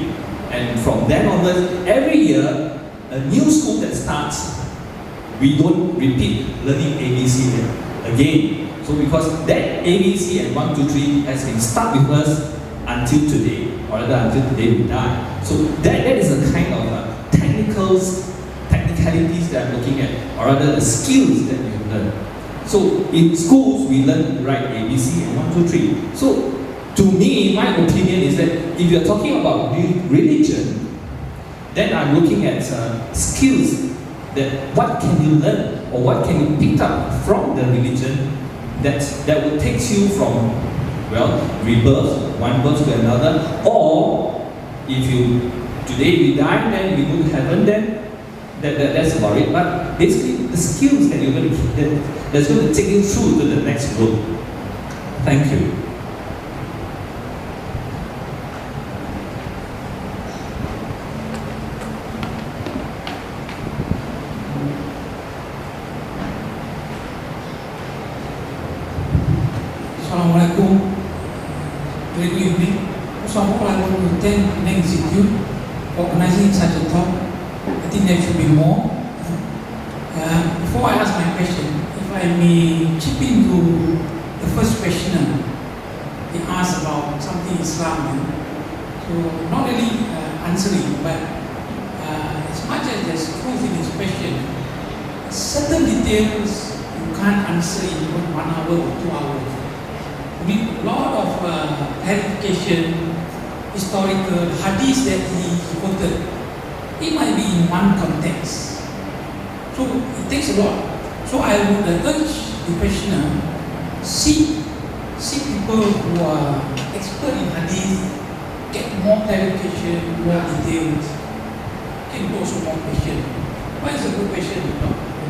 And from then onwards, every year, a new school that starts, we don't repeat learning ABC again. So because that ABC and 1, 2, 3 has been stuck with us until today, or rather until the day we die. So that is a kind of technicalities that I'm looking at, or rather the skills that we have learned. So in schools, we learn to write ABC and 1, 2, 3. So to me, my opinion is that if you're talking about religion, then I'm looking at skills, that what can you learn or what can you pick up from the religion that will take you from, well, rebirth, one birth to another, or if you today we die, then we go to heaven, then that's about it. But basically, the skills that you're going to that's going to take you through to the next world. Thank you. Assalamualaikum. Very good evening. First of all, I want to thank the Institute for organizing such a talk. I think there should be more. Before I ask my question, if I may chip into the first questioner, he asked about something Islam. So not really answering, but as much as there's truth in his question, certain details you can't answer in even 1 hour or 2 hours. With a lot of clarification, historical hadith that he quoted, it might be in one context. So it takes a lot. So I would urge the questioner, seek people who are expert in hadith, get more clarification, more details, can pose more questions. Why is a good question? I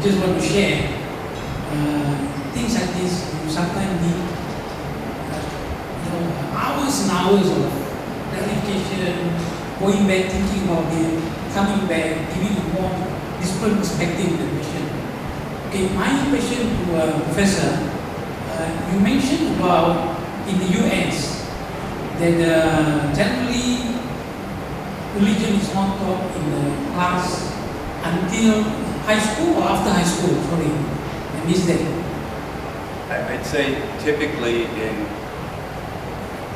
just want to share things like this. You sometimes need hours and hours of clarification, going back, thinking about it, coming back, giving a more different perspective to the question. Okay, my question to Professor, you mentioned about in the US that generally religion is not taught in the class until high school or after high school. Sorry, I missed that. I'd say typically in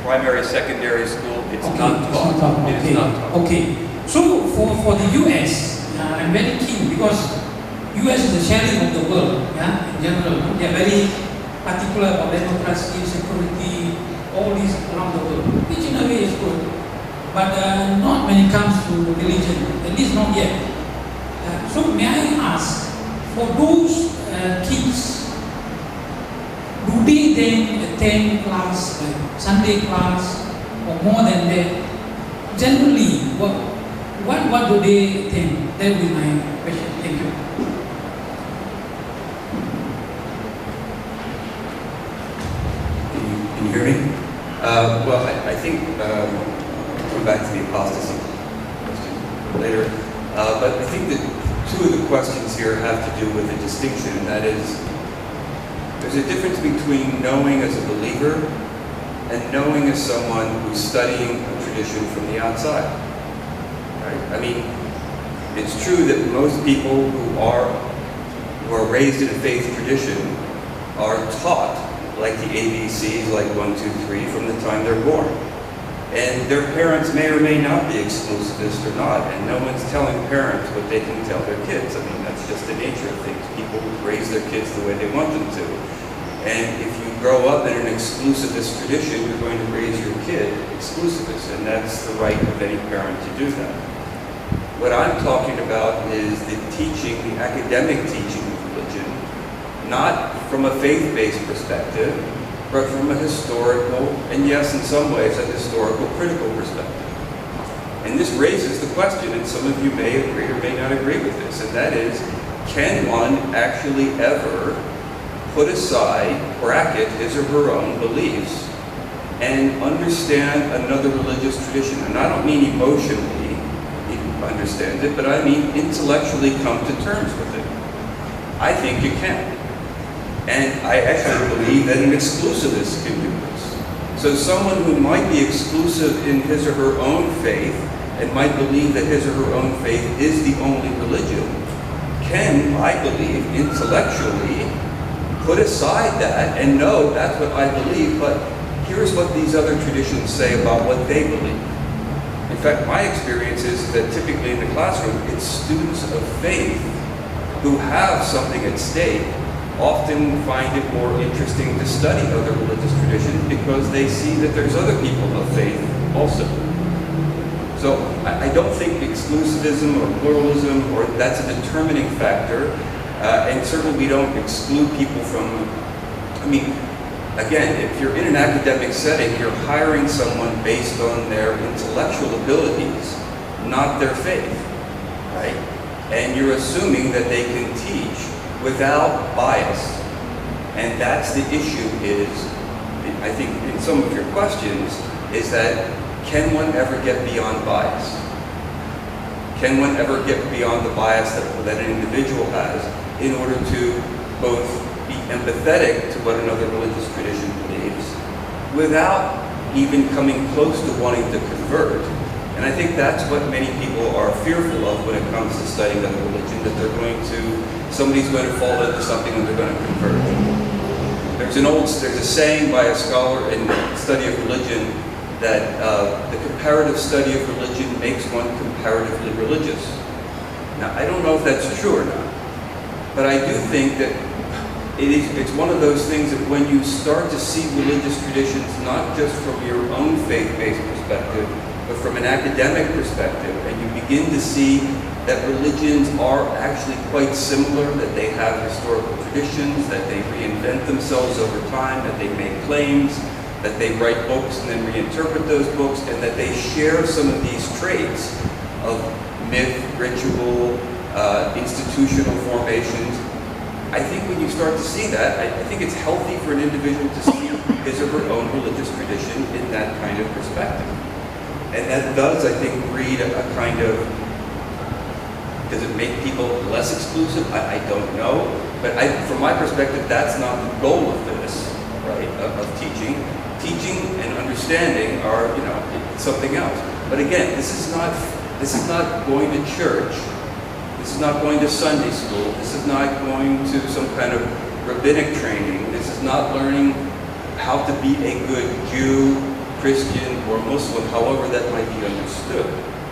primary, secondary school, it's not taught. It is not taught. Okay. So for the US, I'm very keen because US is the sharing of the world. Yeah, in general, they are very particular about democracy, security, all these around the world. Which in a way is good, but not when it comes to religion. At least not yet. So may I ask, for those kids, do they then attend class, like Sunday class, or more than that? Generally, what do they attend? That will be my question. Thank you. Can you hear me? Well, I think I'll come back to the apostasy question later. But I think that two of the questions here have to do with a distinction, and that is, there's a difference between knowing as a believer and knowing as someone who's studying a tradition from the outside. Right? I mean, it's true that most people who are raised in a faith tradition are taught like the ABCs, like 1, 2, 3, from the time they're born. And their parents may or may not be exclusivist or not, and no one's telling parents what they can tell their kids. I mean, that's just the nature of things. People raise their kids the way they want them to. And if you grow up in an exclusivist tradition, you're going to raise your kid exclusivist, and that's the right of any parent to do that. What I'm talking about is the teaching, the academic teaching of religion, not from a faith-based perspective, but from a historical, and yes, in some ways, a historical critical perspective. And this raises the question, and some of you may agree or may not agree with this, and that is, can one actually ever put aside, bracket his or her own beliefs, and understand another religious tradition? And I don't mean emotionally understand it, but I mean intellectually come to terms with it. I think you can. And I actually believe that an exclusivist can do this. So someone who might be exclusive in his or her own faith, and might believe that his or her own faith is the only religion, can, I believe, intellectually put aside that and know that's what I believe, but here's what these other traditions say about what they believe. In fact, my experience is that typically in the classroom, it's students of faith who have something at stake often find it more interesting to study other religious traditions because they see that there's other people of faith also. So I don't think exclusivism or pluralism, or that's a determining factor, and certainly we don't exclude people from, I mean, again, if you're in an academic setting, you're hiring someone based on their intellectual abilities, not their faith, right? And you're assuming that they can teach without bias. And that's the issue is, I think in some of your questions, is that can one ever get beyond bias? Can one ever get beyond the bias that an individual has in order to both be empathetic to what another religious tradition believes without even coming close to wanting to convert? And I think that's what many people are fearful of when it comes to studying other religion, that somebody's going to fall into something and they're going to convert. There's a saying by a scholar in the study of religion that the comparative study of religion makes one comparatively religious. Now, I don't know if that's true or not, but I do think that it's one of those things that when you start to see religious traditions, not just from your own faith-based perspective, but from an academic perspective, and you begin to see that religions are actually quite similar, that they have historical traditions, that they reinvent themselves over time, that they make claims, that they write books and then reinterpret those books, and that they share some of these traits of myth, ritual, institutional formations. I think when you start to see that, I think it's healthy for an individual to see his or her own religious tradition in that kind of perspective. And that does, I think, breed a kind of, does it make people less exclusive? I don't know. But from my perspective, that's not the goal of this, right, of teaching. Teaching and understanding are, something else. But again, this is not going to church. This is not going to Sunday school. This is not going to some kind of rabbinic training. This is not learning how to be a good Jew, Christian, or Muslim, however that might be understood,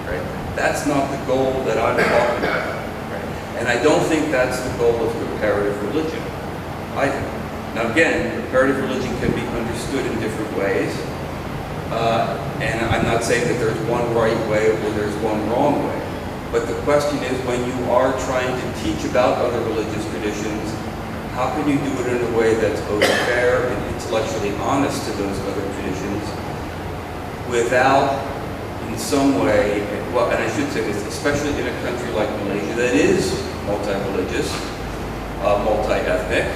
right? That's not the goal that I'm talking about, right? And I don't think that's the goal of comparative religion either. Now again, comparative religion can be understood in different ways, and I'm not saying that there's one right way or there's one wrong way. But the question is, when you are trying to teach about other religious traditions, how can you do it in a way that's both fair and intellectually honest to those other traditions without, in some way, well, and I should say this, especially in a country like Malaysia that is multi-religious, multi-ethnic,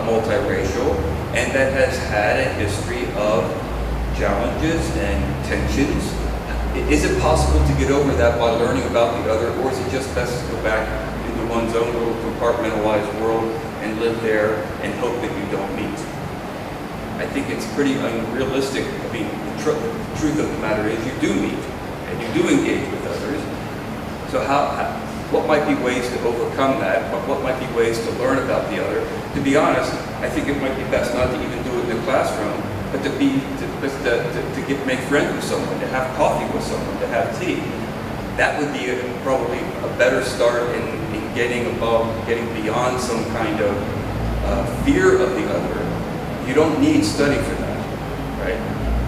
multiracial, and that has had a history of challenges and tensions. Is it possible to get over that by learning about the other, or is it just best to go back into one's own little compartmentalized world and live there and hope that you don't meet? I think it's pretty unrealistic. I mean, the truth of the matter is you do meet and you do engage with others. So what might be ways to overcome that? What might be ways to learn about the other? To be honest, I think it might be best not to even do it in the classroom, but to make friends with someone, to have coffee with someone, to have tea. That would be probably a better start in getting beyond some kind of fear of the other, you don't need study for that, right?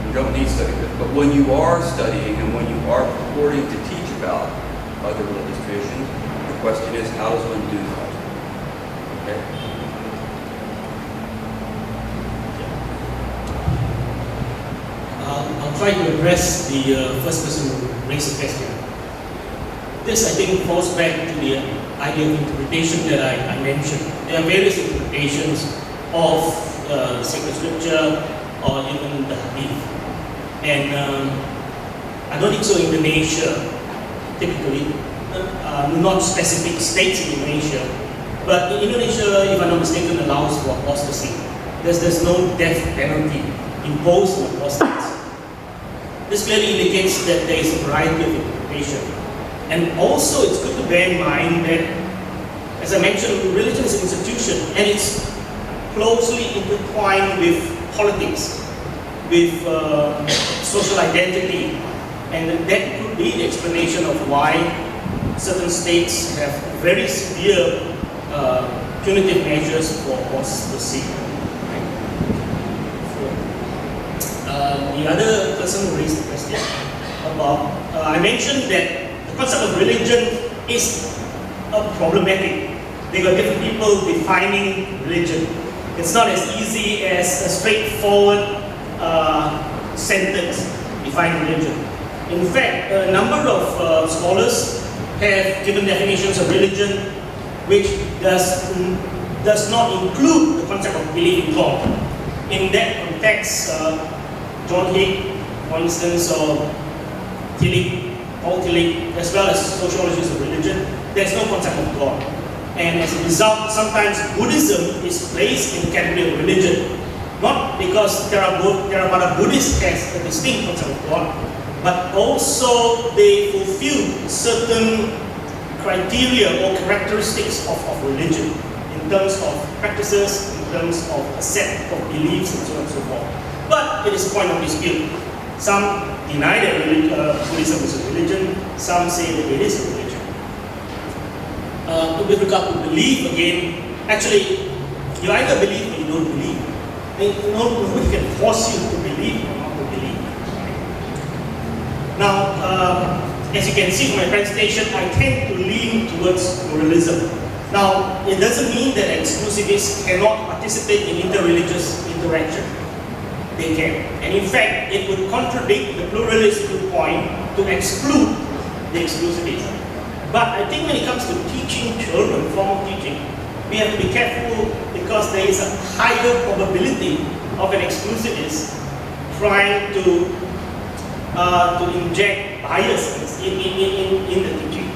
You don't need study for that. But when you are studying and when you are purporting to teach about other religious traditions, the question is, how does one do that? Okay? I'll try to address the first person who raised the question. This, I think, falls back to the idea of interpretation that I mentioned. There are various interpretations of sacred scripture or even the hadith. And I don't think so in Indonesia, typically, not specific states in Indonesia, but in Indonesia, if I'm not mistaken, allows for apostasy. There's no death penalty imposed on apostates. This clearly indicates that there is a variety of interpretation. And also, it's good to bear in mind that, as I mentioned, religion is an institution, and it's closely intertwined with politics, with social identity, and that could be the explanation of why certain states have very severe punitive measures for apostasy. The other person who raised the question about, I mentioned that the concept of religion is problematic. They got different people defining religion. It's not as easy as a straightforward sentence defining religion. In fact, a number of scholars have given definitions of religion which does not include the concept of belief in God. In that context, John Hick, for instance, or Paul Tillich, as well as sociologists of religion, there's no concept of God. And as a result, sometimes Buddhism is placed in the category of religion, not because Theravada Buddhists has a distinct concept of God, but also they fulfill certain criteria or characteristics of religion in terms of practices, in terms of a set of beliefs, and so on and so forth. But it is a point of dispute. Some deny that Buddhism is a religion, some say that it is a religion. With regard to belief, again, actually, you either believe or you don't believe. Nobody can force you to believe or not to believe. Now, as you can see from my presentation, I tend to lean towards pluralism. Now, it doesn't mean that exclusivists cannot participate in interreligious interaction. They can. And in fact, it would contradict the pluralist viewpoint to exclude the exclusivists. But I think when it comes to teaching children, formal teaching, we have to be careful because there is a higher probability of an exclusivist trying to inject bias in the teaching.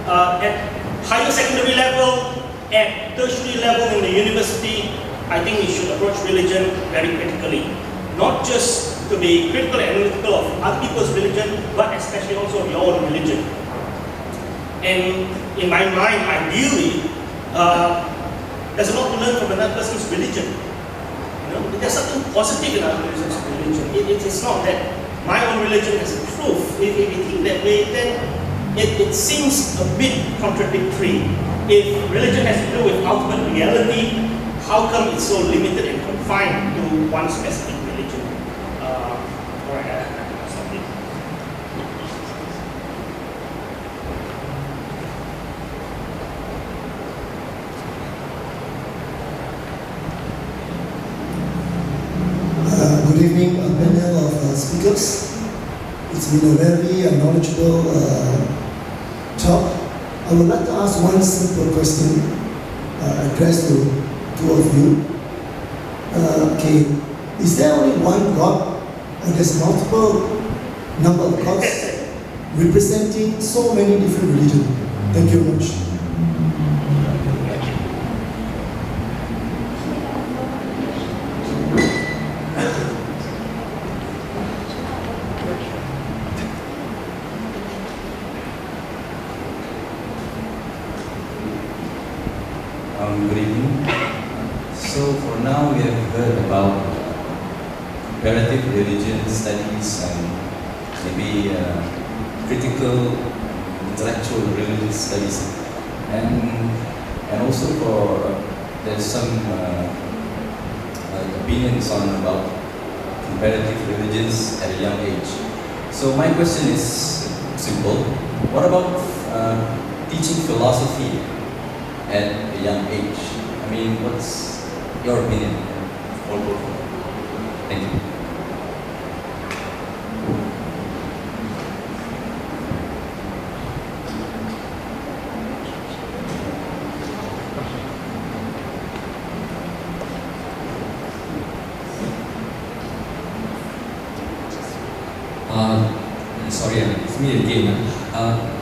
At higher secondary level, at tertiary level in the university, I think we should approach religion very critically. Not just to be critical and analytical of other people's religion, but especially also of your own religion. And in my mind, ideally, there's a lot to learn from another person's religion. There's something positive in another person's religion. It is not that my own religion has a proof. If you think that way, then it seems a bit contradictory. If religion has to do with ultimate reality, how come it's so limited and confined to one specific religion? Good evening, a panel of speakers. It's been a very knowledgeable talk. I would like to ask one simple question addressed to two of you. Okay, is there only one God, or there's multiple number of gods representing so many different religions? Thank you very much. Good evening. So for now we have heard about comparative religion studies and maybe critical intellectual religious studies, and also for the there's some opinions on about comparative religions at a young age. So my question is simple. What about teaching philosophy at a young age? I mean, what's your opinion? Thank you. Sorry, it's me again.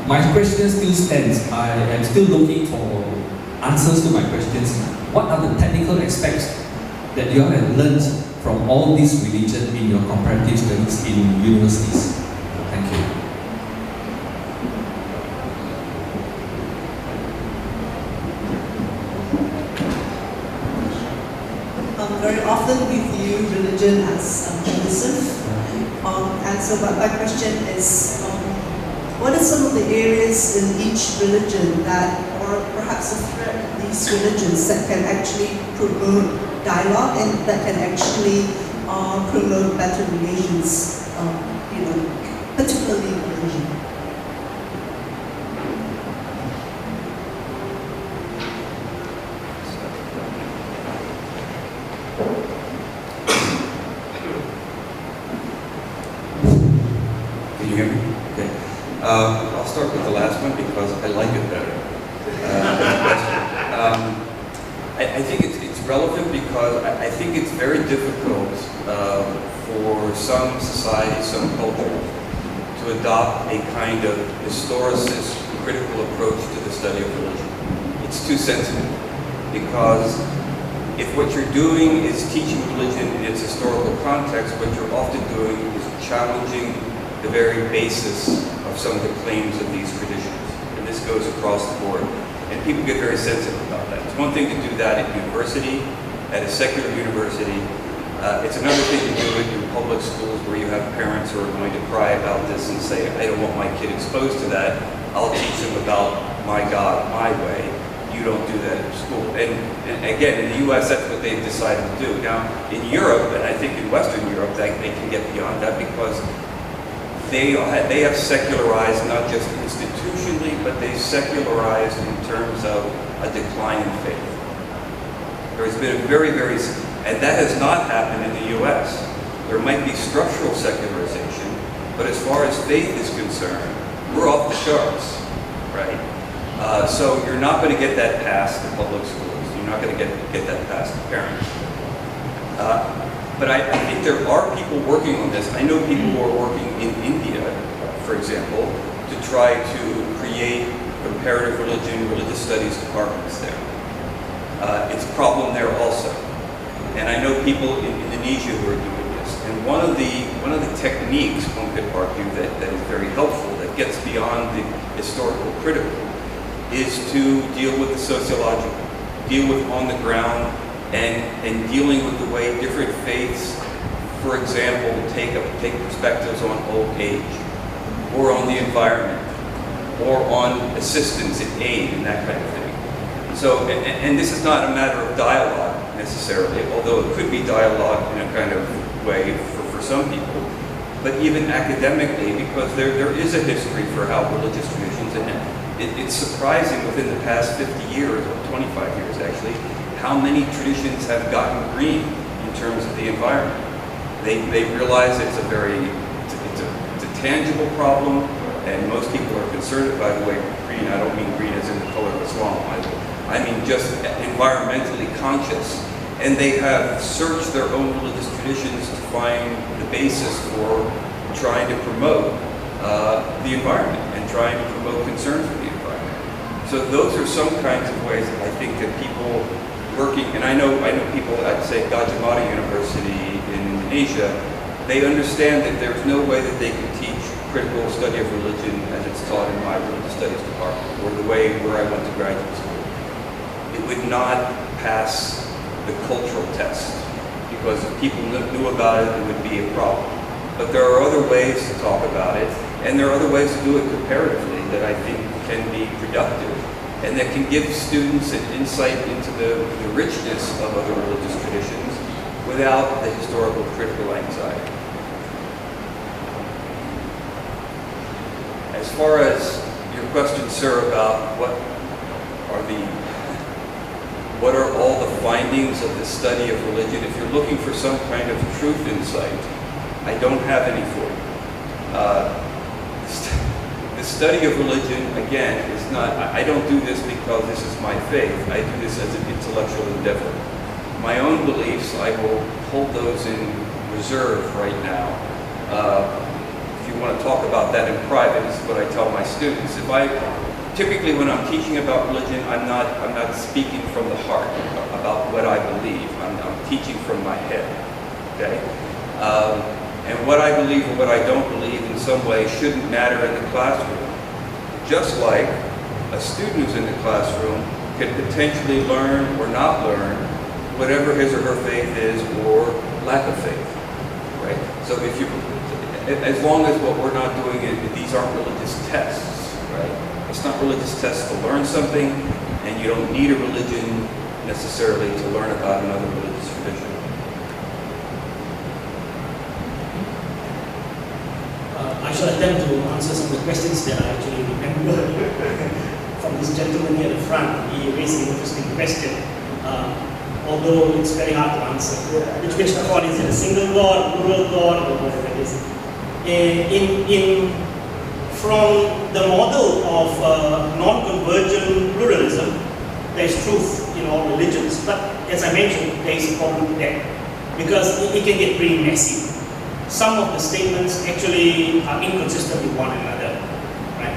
My question still stands. I am still looking for answers to my questions. What are the technical aspects that you have learned from all these religions in your comparative studies in universities? Thank you. Very often we view religion as divisive. And so my question is, what are some of the areas in each religion that, or perhaps a thread of these religions that can actually promote dialogue and that can actually promote better relations, particularly in religion? Can you hear me? Okay. I'll start with the last one because I like it better. I think it's relevant because I think it's very difficult for some societies, some cultures, to adopt a kind of historicist, critical approach to the study of religion. It's too sensitive because if what you're doing is teaching religion in its historical context, what you're often doing is challenging the very basis of some of the claims of these traditions. And this goes across the board. And people get very sensitive about that. It's one thing to do that at university, at a secular university. It's another thing to do it in public schools where you have parents who are going to cry about this and say, I don't want my kid exposed to that. I'll teach them about my God, my way. You don't do that in school. And again, in the US, that's what they've decided to do. Now, in Europe, and I think in Western Europe, they can get beyond that because they have secularized not just institutionally, but they secularized in terms of a decline in faith. There's been a and that has not happened in the US. There might be structural secularization, but as far as faith is concerned, we're off the charts, right? So you're not going to get that past the public schools. You're not going to get that past the parents. But I think there are people working on this. I know people who are working in India, for example, to try to create comparative religion, religious studies departments there. It's a problem there also. And I know people in Indonesia who are doing this. And one of the techniques, one could argue, that is very helpful, that gets beyond the historical critical, is to deal with the sociological, deal with on the ground, and dealing with the way different faiths, for example, take perspectives on old age, or on the environment, or on assistance and aid and that kind of thing. So, and this is not a matter of dialogue necessarily, although it could be dialogue in a kind of way for some people, but even academically, because there is a history for how religious traditions, and it's surprising within the past 50 years, or 25 years actually, how many traditions have gotten green in terms of the environment. They realize it's a tangible problem, and most people are concerned, by the way, green. I don't mean green as in the color of Islam. I mean just environmentally conscious. And they have searched their own religious traditions to find the basis for trying to promote the environment and trying to promote concerns for the environment. So those are some kinds of ways that I think that people working, and I know people at, say, Gajah Mada University in Indonesia, they understand that there's no way that they can teach critical study of religion as it's taught in my religious studies department, or the way where I went to graduate school. It would not pass the cultural test, because if people knew about it, it would be a problem. But there are other ways to talk about it, and there are other ways to do it comparatively that I think can be productive and that can give students an insight into the richness of other religious traditions without the historical critical anxiety. As far as your question, sir, about what are all the findings of the study of religion, if you're looking for some kind of truth insight, I don't have any for you. The study of religion, again, is not, I don't do this because this is my faith. I do this as an intellectual endeavor. My own beliefs, I will hold those in reserve right now. If you want to talk about that in private, this is what I tell my students. Typically when I'm teaching about religion, I'm not speaking from the heart about what I believe. I'm teaching from my head, okay? And what I believe or what I don't believe in some way shouldn't matter in the classroom. Just like a student who's in the classroom can potentially learn or not learn whatever his or her faith is or lack of faith, right? So as long as what we're not doing, these aren't religious tests, right? It's not religious tests to learn something, and you don't need a religion necessarily to learn about another religious tradition. I shall attempt to answer some of the questions that I actually remember from this gentleman here at the front. He raised an interesting question, although it's very hard to answer. Which God is it? A single God, plural God, or whatever it is? From the model of non-convergent pluralism, there is truth in all religions. But as I mentioned, there is a problem there because it can get pretty messy. Some of the statements actually are inconsistent with one another. Right?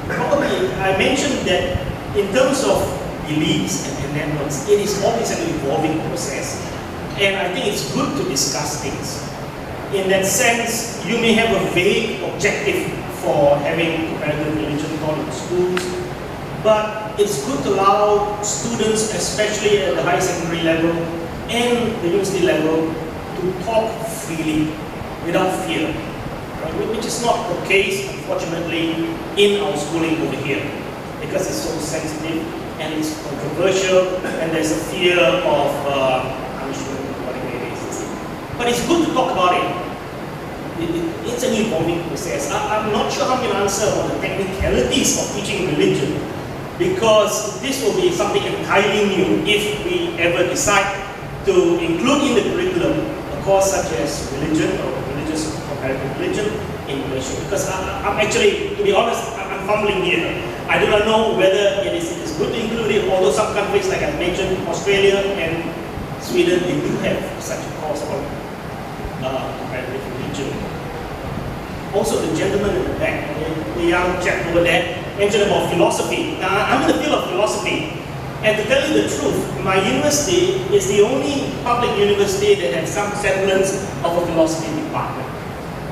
Probably, I mentioned that in terms of beliefs and networks, it is always an evolving process. And I think it's good to discuss things. In that sense, you may have a vague objective for having comparative religion taught in schools, but it's good to allow students, especially at the higher secondary level and the university level, to talk freely without fear, right? Which is not the case, unfortunately, in our schooling over here, because it's so sensitive and it's controversial, and there's a fear of, I'm sure what it is. But it's good to talk about it. It's an evolving process. I'm not sure how to answer on the technicalities of teaching religion, because this will be something entirely new if we ever decide to include in the curriculum a course such as religion or religious comparative religion in Malaysia. Because I'm actually, to be honest, I'm fumbling here. I do not know whether it is good to include it, although some countries, like I mentioned, Australia and Sweden, they do have such a course called comparative religion. Also, the gentleman in the back, the young chap over there, mentioned about philosophy. Now, I'm in the field of philosophy, and to tell you the truth, my university is the only public university that has some semblance of a philosophy department.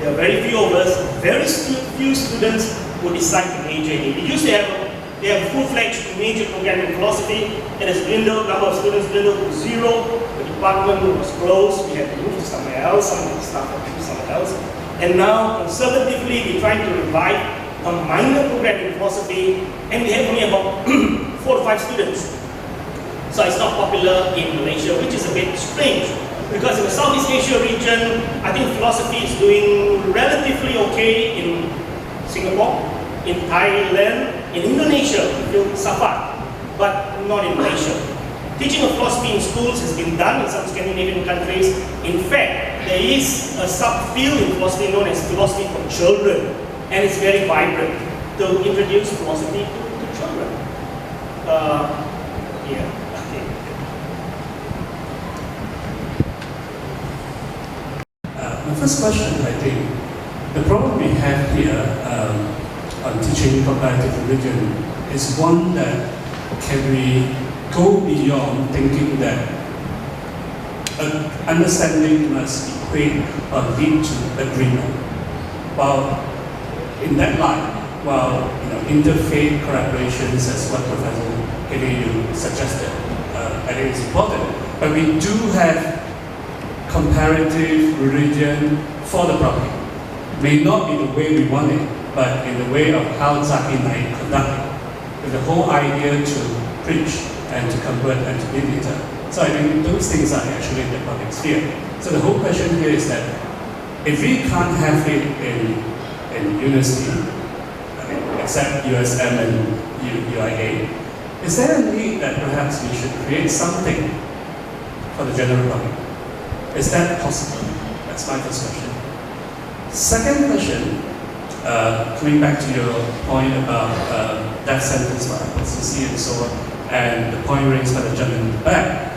There are very few of us, very few students who decide to major in it. We used to have a full-fledged major program in philosophy. It has dwindled, number of students dwindled to zero. The department was closed. We had to move to somewhere else. Some of the staff had to move somewhere else. And now, conservatively, we're trying to revive a minor program in philosophy, and we have only about 4 to 5 students. So it's not popular in Malaysia, which is a bit strange, because in the Southeast Asia region, I think philosophy is doing relatively okay in Singapore, in Thailand, in Indonesia, we feel suffered, but not in Malaysia. Teaching of philosophy in schools has been done in some Scandinavian countries. In fact, there is a subfield in philosophy known as philosophy for children, and it's very vibrant to introduce philosophy to children. Okay. My first question, I think, the problem we have here on teaching comparative religion is one that can we go beyond thinking that understanding must equate or lead to agreement. While in that line, while interfaith collaborations, as what Professor Kenny suggested, I think it's important. But we do have comparative religion for the public. May not be the way we want it, but in the way of how Zaki Naik conducted. with the whole idea to preach and to convert and to minister. So I think those things are actually in the public sphere. So the whole question here is that if we can't have it in university, except USM and UIA, is there a need that perhaps we should create something for the general public? Is that possible? That's my first question. Second question, coming back to your point about death sentence for apostasy and so on, and the point raised by the gentleman in the back.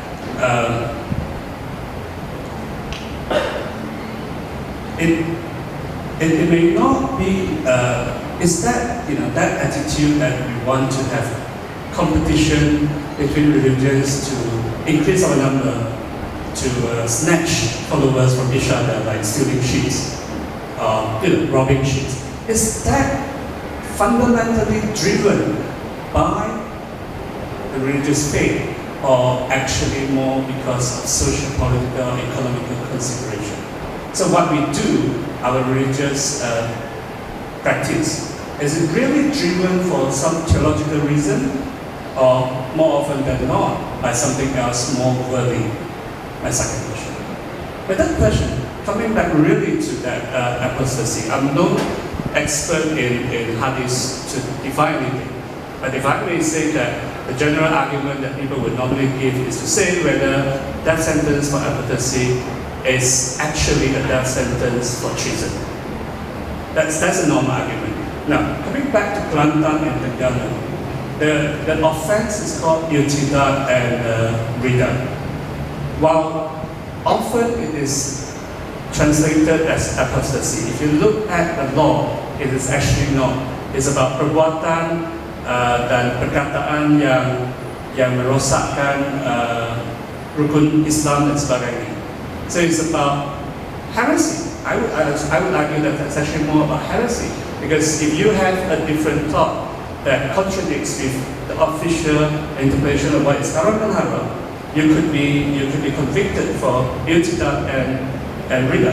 It may not be, is that, that attitude that we want to have competition between religions to increase our number, to snatch followers from each other, like stealing sheep, robbing sheep. Is that fundamentally driven by the religious faith, or actually more because of social, political, economical consideration? So what we do, our religious practice, is it really driven for some theological reason, or more often than not, by something else more worthy? My second question. My third question, coming back really to that apostasy, I'm no expert in hadith to define anything, but if I may say that the general argument that people would normally give is to say whether death sentence for apostasy is actually a death sentence for treason. That's a normal argument. Now, coming back to Kelantan and Terengganu, the offense is called irtidat and rida. While often it is translated as apostasy, if you look at the law, it is actually not. It's about perbuatan dan perkataan yang merosakkan rukun Islam dan sebagainya. So it's about heresy. I would argue that that's actually more about heresy, because if you have a different thought that contradicts with the official interpretation of what is haram and haram, you could be convicted for irtidat and rida.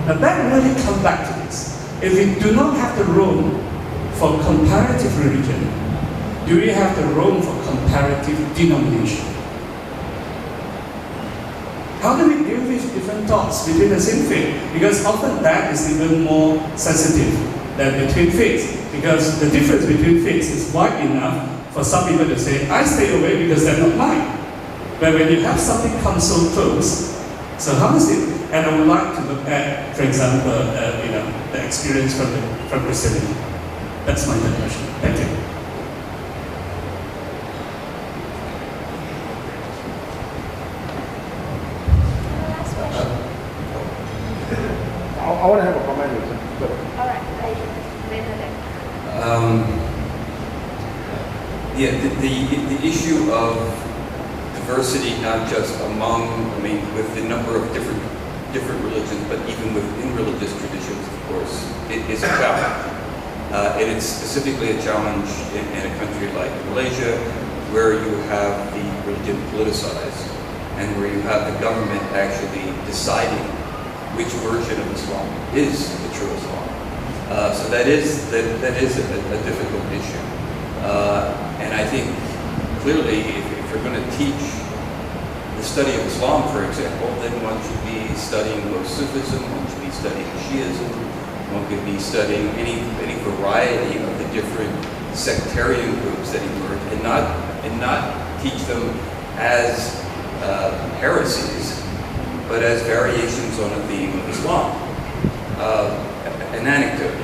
Now that really comes back to this. If we do not have the room for comparative religion, do we have the room for comparative denomination? How do we deal with different thoughts between the same faith? Because often that is even more sensitive than between faiths, because the difference between faiths is wide enough for some people to say, I stay away because they're not mine. But when you have something come so close, so how is it? And I would like to look at, for example, the experience from Christianity. That's my third question. Thank you. I want to have a comment. All right, later then. The issue of diversity, not just among, with the number of different religions, but even within religious traditions, of course, it is a challenge. And it's specifically a challenge in a country like Malaysia, where you have the religion politicized, and where you have the government actually deciding which version of Islam is the true Islam. So that is a difficult issue. And I think clearly, if you're going to teach the study of Islam, for example, then one should be studying both Sufism, one should be studying Shiism, one could be studying any variety of the different sectarian groups that emerge, and not teach them as heresies, but as variations on a theme of Islam. An anecdote.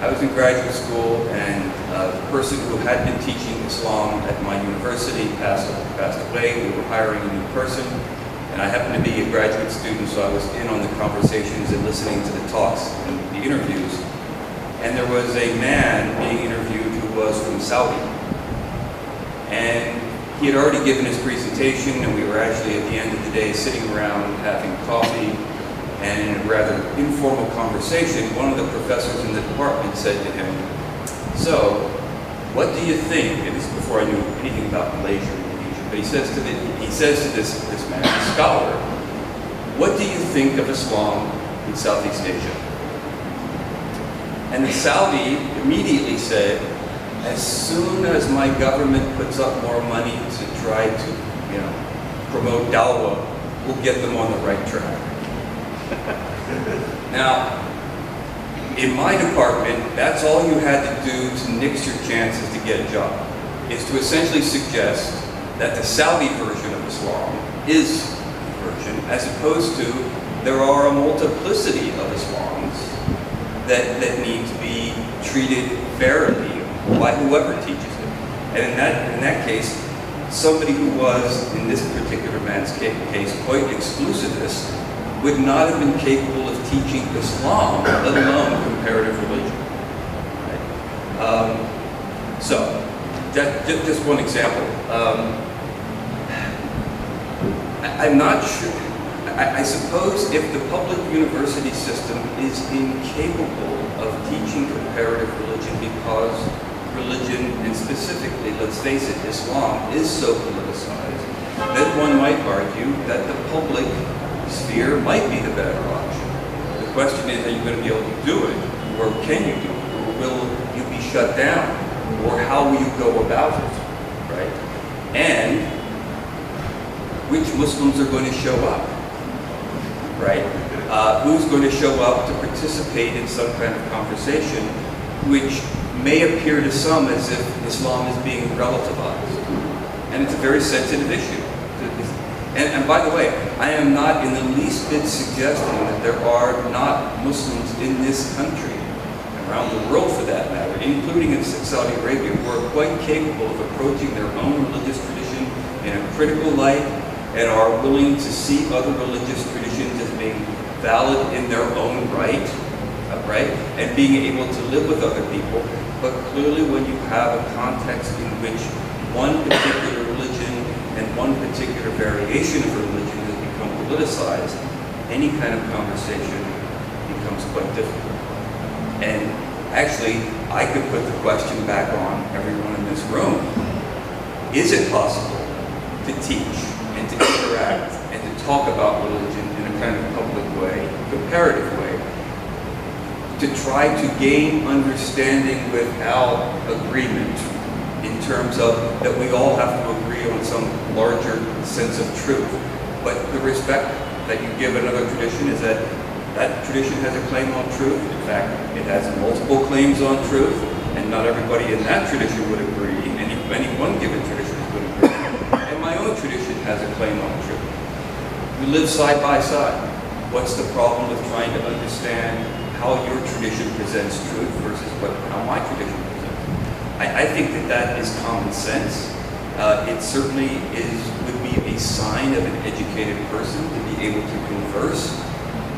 I was in graduate school, and the person who had been teaching Islam at my university passed away. We were hiring a new person, and I happened to be a graduate student, so I was in on the conversations and listening to the talks and the interviews. And there was a man being interviewed who was from Saudi. And he had already given his presentation, and we were actually at the end of the day sitting around having coffee. And in a rather informal conversation, one of the professors in the department said to him, "So, what do you think?" And this is before I knew anything about Malaysia or Indonesia. But he says to this man, a scholar, "What do you think of Islam in Southeast Asia?" And the Saudi immediately said, as soon as my government puts up more money to try to, promote dawah, we'll get them on the right track. Now, in my department, that's all you had to do to nix your chances to get a job, is to essentially suggest that the Saudi version of Islam is the version, as opposed to there are a multiplicity of Islams that need to be treated fairly by whoever teaches it. And in that case, somebody who was, in this particular man's case, quite exclusivist, would not have been capable of teaching Islam, let alone comparative religion. Right? So, just one example. I'm not sure. I suppose if the public university system is incapable of teaching comparative religion because religion, and specifically, let's face it, Islam, is so politicized, then one might argue that the public sphere might be the better option. The question is, are you going to be able to do it? Or can you do it? Or will you be shut down? Or how will you go about it? Right? And which Muslims are going to show up? Right? Who's going to show up to participate in some kind of conversation which may appear to some as if Islam is being relativized. And it's a very sensitive issue. And by the way, I am not in the least bit suggesting that there are not Muslims in this country, around the world for that matter, including in Saudi Arabia, who are quite capable of approaching their own religious tradition in a critical light and are willing to see other religious traditions as being valid in their own right, and being able to live with other people. But clearly when you have a context in which one particular religion and one particular variation of religion has become politicized, any kind of conversation becomes quite difficult. And actually, I could put the question back on everyone in this room. Is it possible to teach and to interact and to talk about religion in a kind of public way, comparative way, to try to gain understanding without agreement, in terms of that we all have to agree on some larger sense of truth? But the respect that you give another tradition is that that tradition has a claim on truth. In fact, it has multiple claims on truth, and not everybody in that tradition would agree, and any one given tradition would agree. And my own tradition has a claim on truth. We live side by side. What's the problem with trying to understand how your tradition presents truth versus how my tradition presents? I think that is common sense. It certainly would be a sign of an educated person to be able to converse,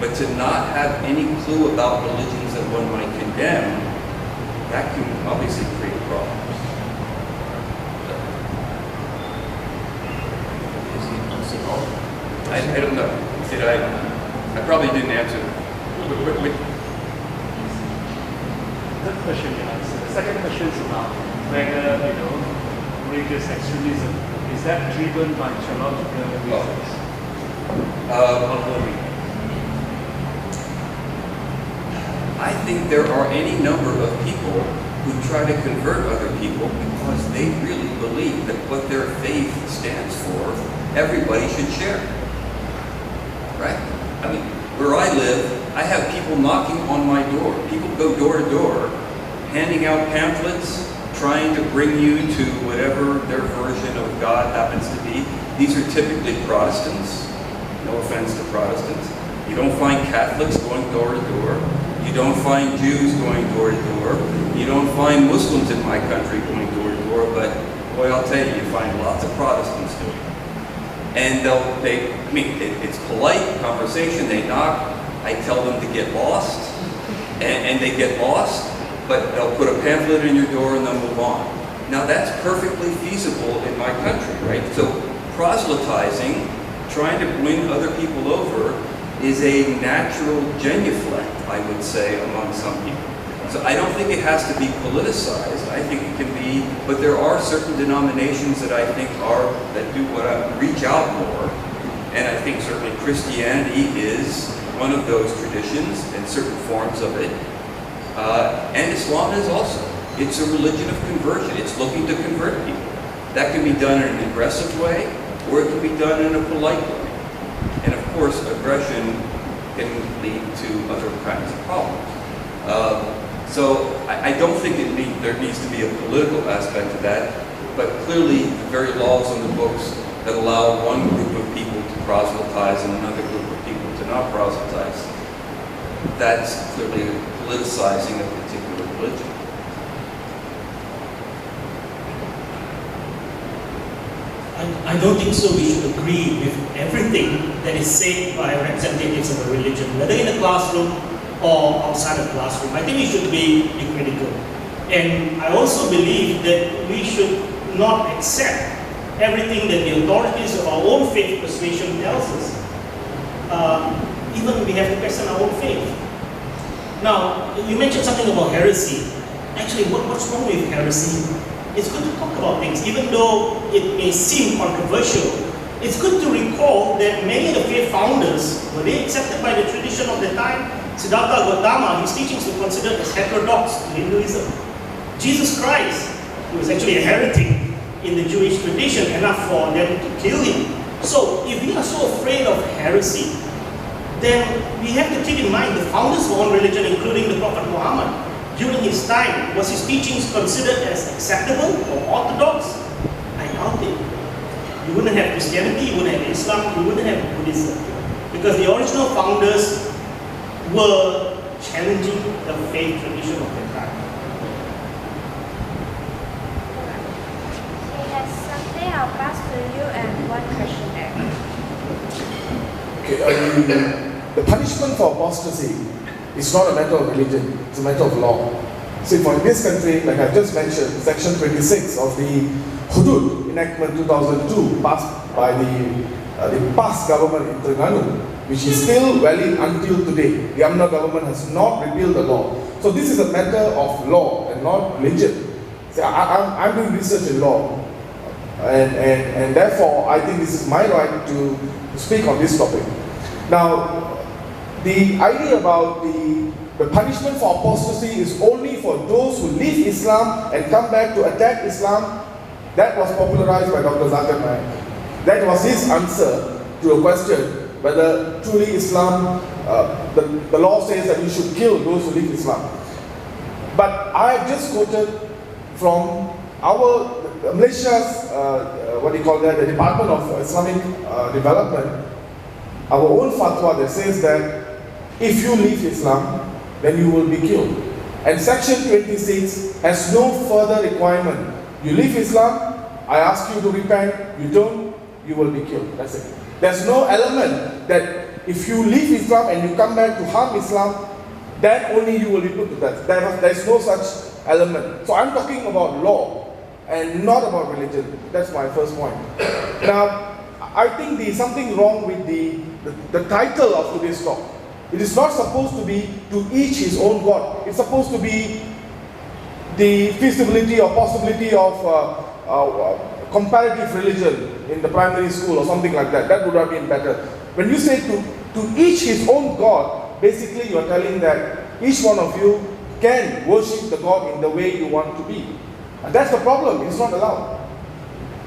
but to not have any clue about religions that one might condemn, that can obviously create problems. I don't know. I probably didn't answer. That question you answered. The second question is about whether, religious extremism, is that driven by theological reasons? I think there are any number of people who try to convert other people because they really believe that what their faith stands for, everybody should share. Right? I mean, where I live, I have people knocking on my door. People go door to door, handing out pamphlets, trying to bring you to whatever their version of God happens to be. These are typically Protestants. No offense to Protestants. You don't find Catholics going door to door. You don't find Jews going door to door. You don't find Muslims in my country going door to door, but boy, I'll tell you, you find lots of Protestants doing it. And it's polite conversation. They knock. I tell them to get lost, and they get lost, but they'll put a pamphlet in your door and they'll move on. Now that's perfectly feasible in my country, right? So proselytizing, trying to win other people over, is a natural genuflect, I would say, among some people. So I don't think it has to be politicized. I think it can be, but there are certain denominations that I think that do reach out more. And I think certainly Christianity is one of those traditions and certain forms of it. And Islam is also. It's a religion of conversion. It's looking to convert people. That can be done in an aggressive way, or it can be done in a polite way. And of course, aggression can lead to other kinds of problems. So I don't think there needs to be a political aspect to that, but clearly the very laws on the books that allow one group of people to proselytize and another group of people to not proselytize, that's clearly politicizing a particular religion. I don't think so we should agree with everything that is said by representatives of a religion, whether in a classroom or outside the classroom. I think we should be critical. And I also believe that we should not accept everything that the authorities of our own faith persuasion tells us. Even we have to question our own faith. Now, you mentioned something about heresy. Actually, what's wrong with heresy? It's good to talk about things, even though it may seem controversial. It's good to recall that many of the faith founders, were they accepted by the tradition of the time? Siddhartha Gautama, his teachings were considered as heterodox to Hinduism. Jesus Christ, he was actually a heretic in the Jewish tradition, enough for them to kill him. So, if we are so afraid of heresy, then we have to keep in mind the founders of our own religion, including the Prophet Muhammad. During his time, was his teachings considered as acceptable or orthodox? I doubt it. You wouldn't have Christianity, you wouldn't have Islam, you wouldn't have Buddhism. Because the original founders were challenging the faith tradition of their time. He has something I'll pass to you and one question there. Okay, the punishment for apostasy is not a matter of religion, it's a matter of law. See, for in this country, like I just mentioned, Section 26 of the Hudud Enactment 2002, passed by the past government in Terengganu, which is still valid until today. The UMNO government has not repealed the law. So this is a matter of law and not religion. See, I'm doing research in law, and therefore I think this is my right to speak on this topic. Now, the idea about the punishment for apostasy is only for those who leave Islam and come back to attack Islam. That was popularized by Dr. Zakir Naik. That was his answer to a question whether truly Islam, the law says that you should kill those who leave Islam. But I have just quoted from Malaysia's, the Department of Islamic Development, our own fatwa that says that if you leave Islam, then you will be killed. And Section 26 has no further requirement. You leave Islam, I ask you to repent, you don't, you will be killed. That's it. There's no element that if you leave Islam and you come back to harm Islam, then only you will be put to death. There's no such element. So I'm talking about law and not about religion. That's my first point. Now, I think there's something wrong with the title of today's talk. It is not supposed to be to each his own God. It's supposed to be the feasibility or possibility of comparative religion in the primary school or something like that. That would have been better. When you say to each his own God, basically you are telling that each one of you can worship the God in the way you want to be. And that's the problem. It's not allowed.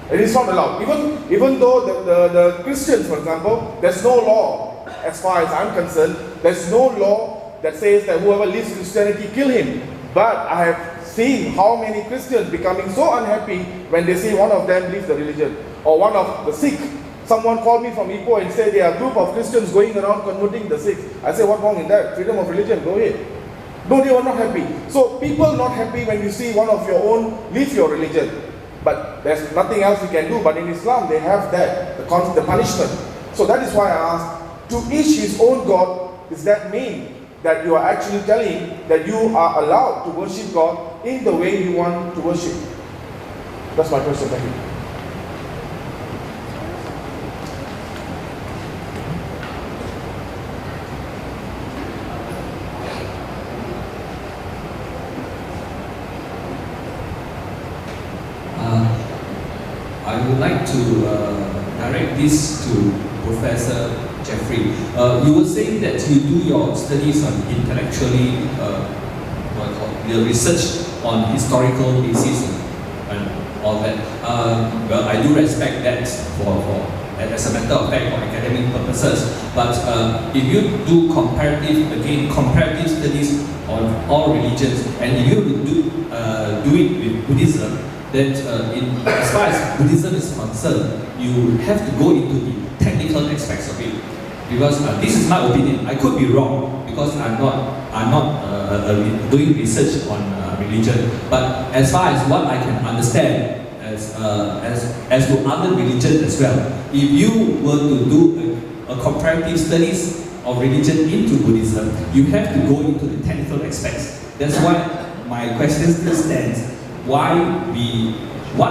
It is not allowed. Even though the Christians, for example, there's no law, as far as I'm concerned, there's no law that says that whoever leaves Christianity, kill him. But I have seen how many Christians becoming so unhappy when they see one of them leave the religion. Or one of the Sikh. Someone called me from Ipoh and said there are a group of Christians going around converting the Sikhs. I said, what's wrong in that? Freedom of religion, go ahead. No, they were not happy. So people not happy when you see one of your own leave your religion. But there's nothing else we can do. But in Islam, they have that, the punishment. So that is why I asked, to each his own God, does that mean that you are actually telling that you are allowed to worship God in the way you want to worship? That's my question. Thank you. I would like to direct this to Professor Jeffrey. You were saying that you do your studies on intellectually, the research on historical basis and all that. Well, I do respect that as a matter of fact for academic purposes. But if you do comparative studies on all religions, and if you do it with Buddhism, then as far as Buddhism is concerned, you have to go into the technical aspects of it. Because this is my opinion. I could be wrong because I'm not doing research on religion. But as far as what I can understand, as to other religions as well, if you were to do a comparative studies of religion into Buddhism, you have to go into the technical aspects. That's why my question still stands. What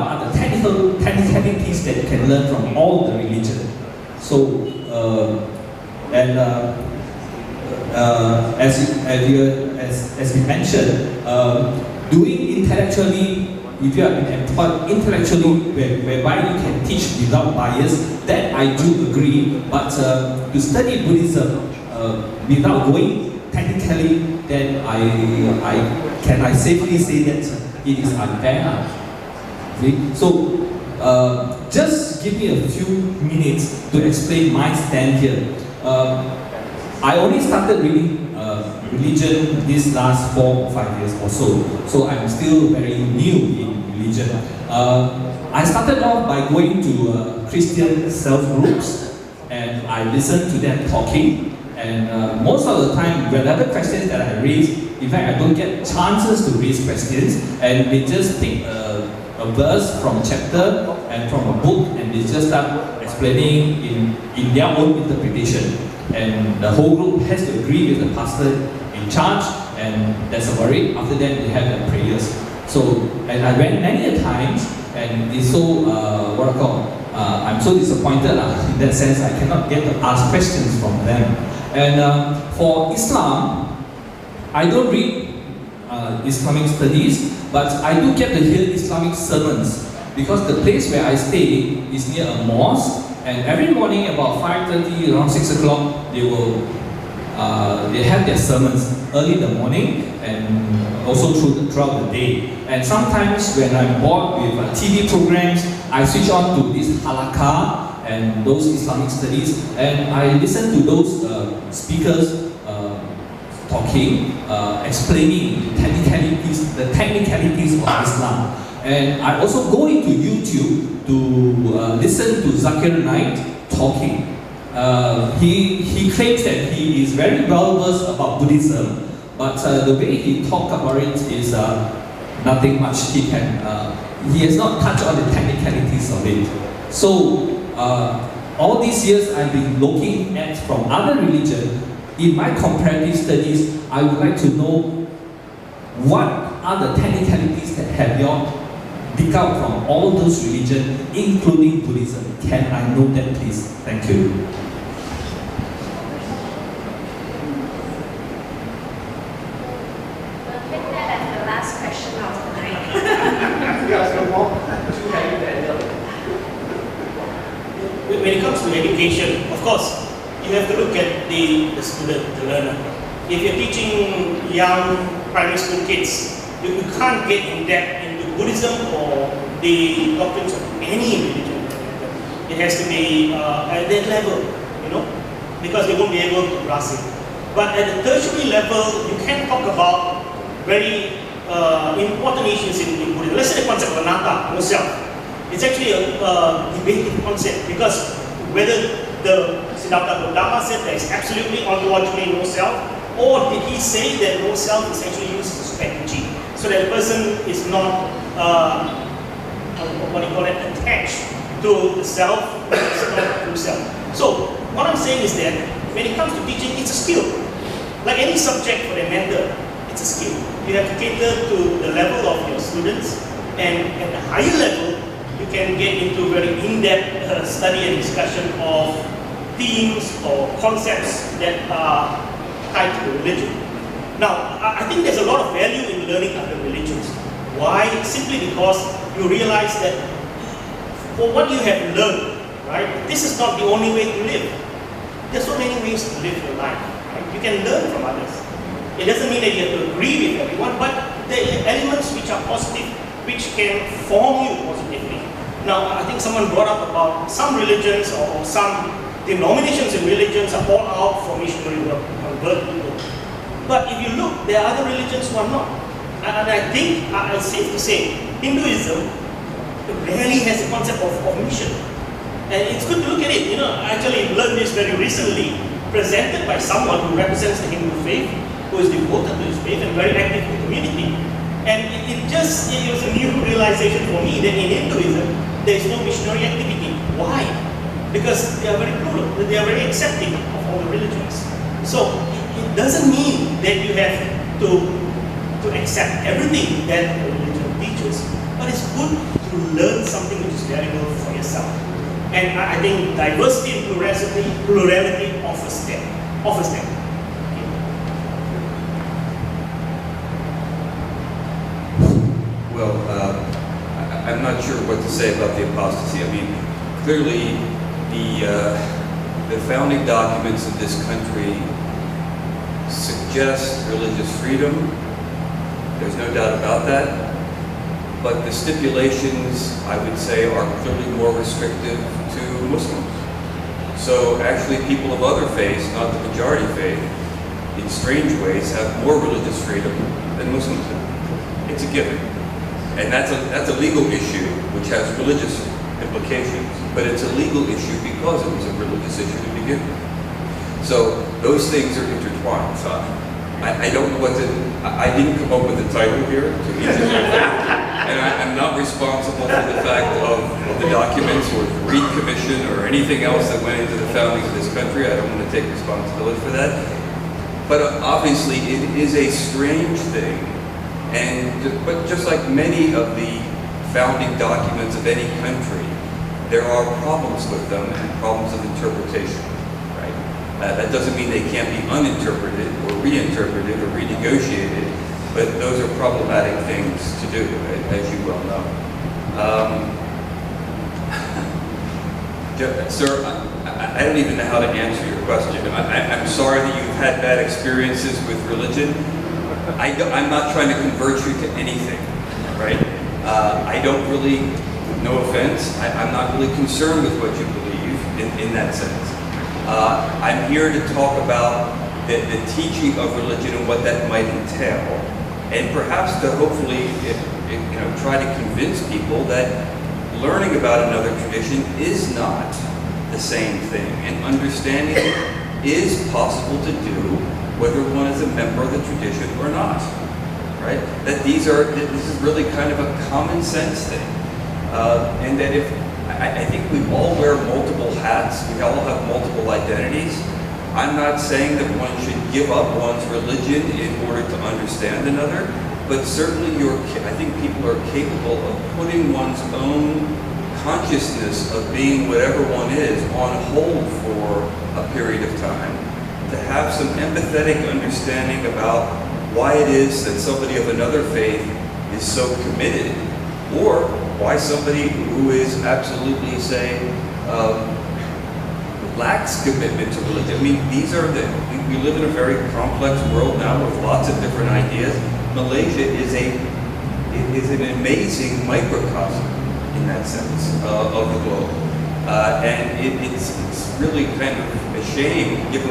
are the technicalities that you can learn from all the religion? So, as we mentioned, doing intellectually, if you are employed intellectually, whereby you can teach without bias, that I do agree. But to study Buddhism without going technically, then I safely say that it is unfair. Okay? So just give me a few minutes to explain my stand here. I only started reading religion these last 4 or 5 years or so I'm still very new in religion. I started off by going to Christian self-groups, and I listened to them talking, and most of the time, whenever questions that I raise, in fact I don't get chances to raise questions, and they just take a verse from a chapter and from a book, and they just start explaining in their own interpretation. And the whole group has to agree with the pastor in charge, and that's a worry. After that, they have their prayers. So, and I went many a times, and it's so, I'm so disappointed in that sense. I cannot get to ask questions from them. And for Islam, I don't read Islamic studies, but I do get to hear Islamic sermons, because the place where I stay is near a mosque. And every morning about 5:30, around 6 o'clock, they have their sermons early in the morning and also throughout the day. And sometimes when I'm bored with TV programs, I switch on to this halakha and those Islamic studies, and I listen to those speakers talking, explaining the technicalities of Islam. And I also go into YouTube to listen to Zakir Naik talking. He claims that he is very well versed about Buddhism, but the way he talks about it is nothing much. He has not touched on the technicalities of it. So all these years I've been looking at from other religions. In my comparative studies, I would like to know what are the technicalities that have you dig out from all those religions, including Buddhism. Can I know that, please? Thank you. We'll take that as the last question of the night. When it comes to education, of course, you have to look at the student, the learner. If you're teaching young primary school kids, you can't get in depth into Buddhism or the doctrines of any religion. It has to be at that level, because they won't be able to grasp it. But at the tertiary level, you can talk about very important issues in Buddhism. Let's say the concept of anatta, no self. It's actually a debated concept, because whether the Siddhartha Gautama said there is absolutely ontologically no self, or did he say that no self is actually used as a strategy, so that the person is not attached to the self, it's not true self. So what I'm saying is that when it comes to teaching, it's a skill. Like any subject for that matter, it's a skill. You have to cater to the level of your students, and at the higher level, you can get into very in-depth study and discussion of themes or concepts that are tied to the religion. Now, I think there's a lot of value in learning other religions. Why? Simply because you realize that for what you have learned, right, this is not the only way to live. There's so many ways to live your life. Right? You can learn from others. It doesn't mean that you have to agree with everyone, but there are elements which are positive, which can form you positively. Now, I think someone brought up about some religions or some denominations in religions are all out for missionary work, convert people. But if you look, there are other religions who are not. And I think it's safe to say, Hinduism rarely has a concept of mission. And it's good to look at it. I actually learned this very recently, presented by someone who represents the Hindu faith, who is devoted to his faith and very active in the community. And it was a new realization for me that in Hinduism, there is no missionary activity. Why? Because they are very plural, they are very accepting of all the religions. So it doesn't mean that you have to accept everything that the religion teaches, but it's good to learn something which is valuable for yourself. And I think diversity and plurality offers that. Well, I'm not sure what to say about the apostasy. I mean, clearly the founding documents of this country suggest religious freedom. There's no doubt about that. But the stipulations, I would say, are clearly more restrictive to Muslims. So actually people of other faiths, not the majority faith, in strange ways have more religious freedom than Muslims do. It's a given. And that's a legal issue which has religious implications, but it's a legal issue because it was a religious issue to begin with. So those things are intertwined. So I don't know what I didn't come up with a title here to each of their faith, and I'm not responsible for the fact of the documents or the Reed Commission or anything else that went into the founding of this country. I don't want to take responsibility for that. But obviously it is a strange thing. But just like many of the founding documents of any country, there are problems with them and problems of interpretation, right? That doesn't mean they can't be uninterpreted or reinterpreted or renegotiated, but those are problematic things to do, as you well know. Sir, I don't even know how to answer your question. I'm sorry that you've had bad experiences with religion. I'm not trying to convert you to anything, right? I don't really, no offense, I'm not really concerned with what you believe in that sense. I'm here to talk about the teaching of religion and what that might entail, and perhaps to hopefully try to convince people that learning about another tradition is not the same thing, and understanding it is possible to do whether one is a member of the tradition or not, right? That this is really kind of a common sense thing. And that I think we all wear multiple hats, we all have multiple identities. I'm not saying that one should give up one's religion in order to understand another, but certainly I think people are capable of putting one's own consciousness of being whatever one is on hold for a period of time, to have some empathetic understanding about why it is that somebody of another faith is so committed, or why somebody who is absolutely, say, lacks commitment to religion. I mean, we live in a very complex world now with lots of different ideas. Malaysia is an amazing microcosm in that sense of the globe. And it's really kind of a shame, given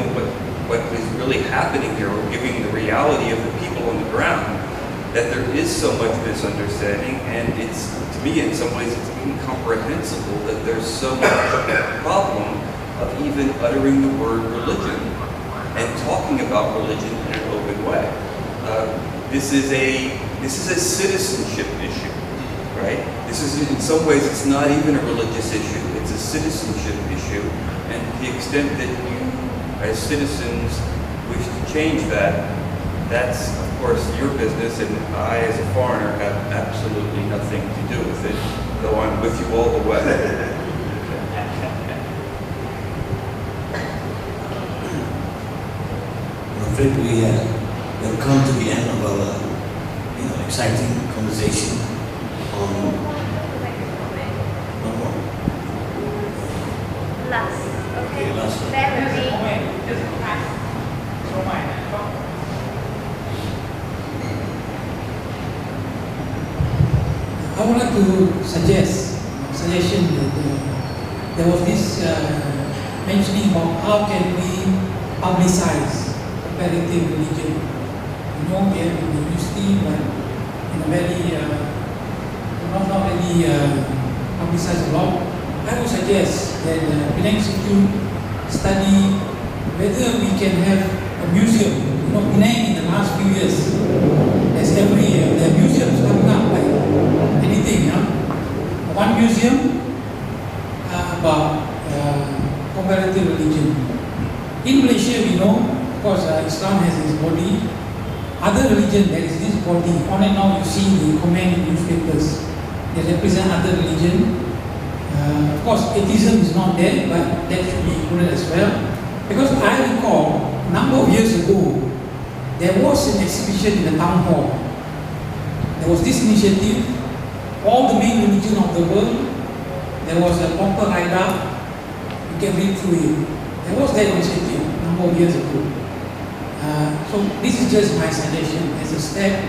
what is really happening here, or given the reality of the people on the ground, that there is so much misunderstanding, and it's, to me, in some ways, it's incomprehensible that there's so much problem of even uttering the word religion and talking about religion in an open way. This is a citizenship issue, right? This is, in some ways, it's not even a religious issue, it's a citizenship issue, and to the extent that you, as citizens, wish to change that, that's, of course, your business, and I, as a foreigner, have absolutely nothing to do with it, though I'm with you all the way. I'm afraid we have come to the end of our exciting conversation on Last. Okay, last one. Memory. I would like to suggestion that there was this mentioning about how can we publicize comparative religion. You know, we have in the university, but in a very not really publicized a lot. I would suggest that Penang Institute study whether we can have a museum. You know, Penang in the last few years, there's every year there are museums coming up like anything. One museum about comparative religion. In Malaysia, we know, of course, Islam has its body. Other religion, there is this body. On and on, you see the comment in newspapers. They represent other religion. Of course, atheism is not there, but that should be included as well. Because I recall, a number of years ago, there was an exhibition in the town hall. There was this initiative, all the main religion of the world. There was a proper write-up. You can read through it. There was that initiative a number of years ago. So this is just my suggestion as a step.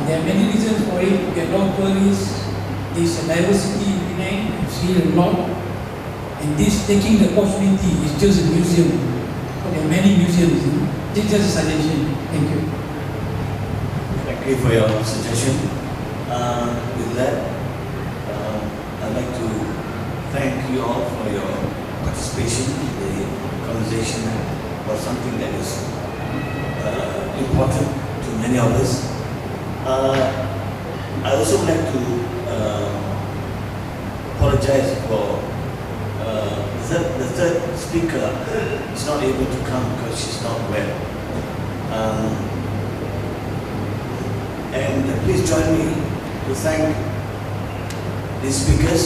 There are many reasons for it. You get a lot of tourists. There's a diversity in Penang. You see a lot. And this taking the opportunity is just a museum. So there are many museums. This is just a suggestion. Thank you. Thank you for your suggestion. With that, I'd like to thank you all for your participation. The conversation was something that is important to many of us. I also would like to apologize for the third speaker is not able to come because she's not well. And please join me to thank these speakers.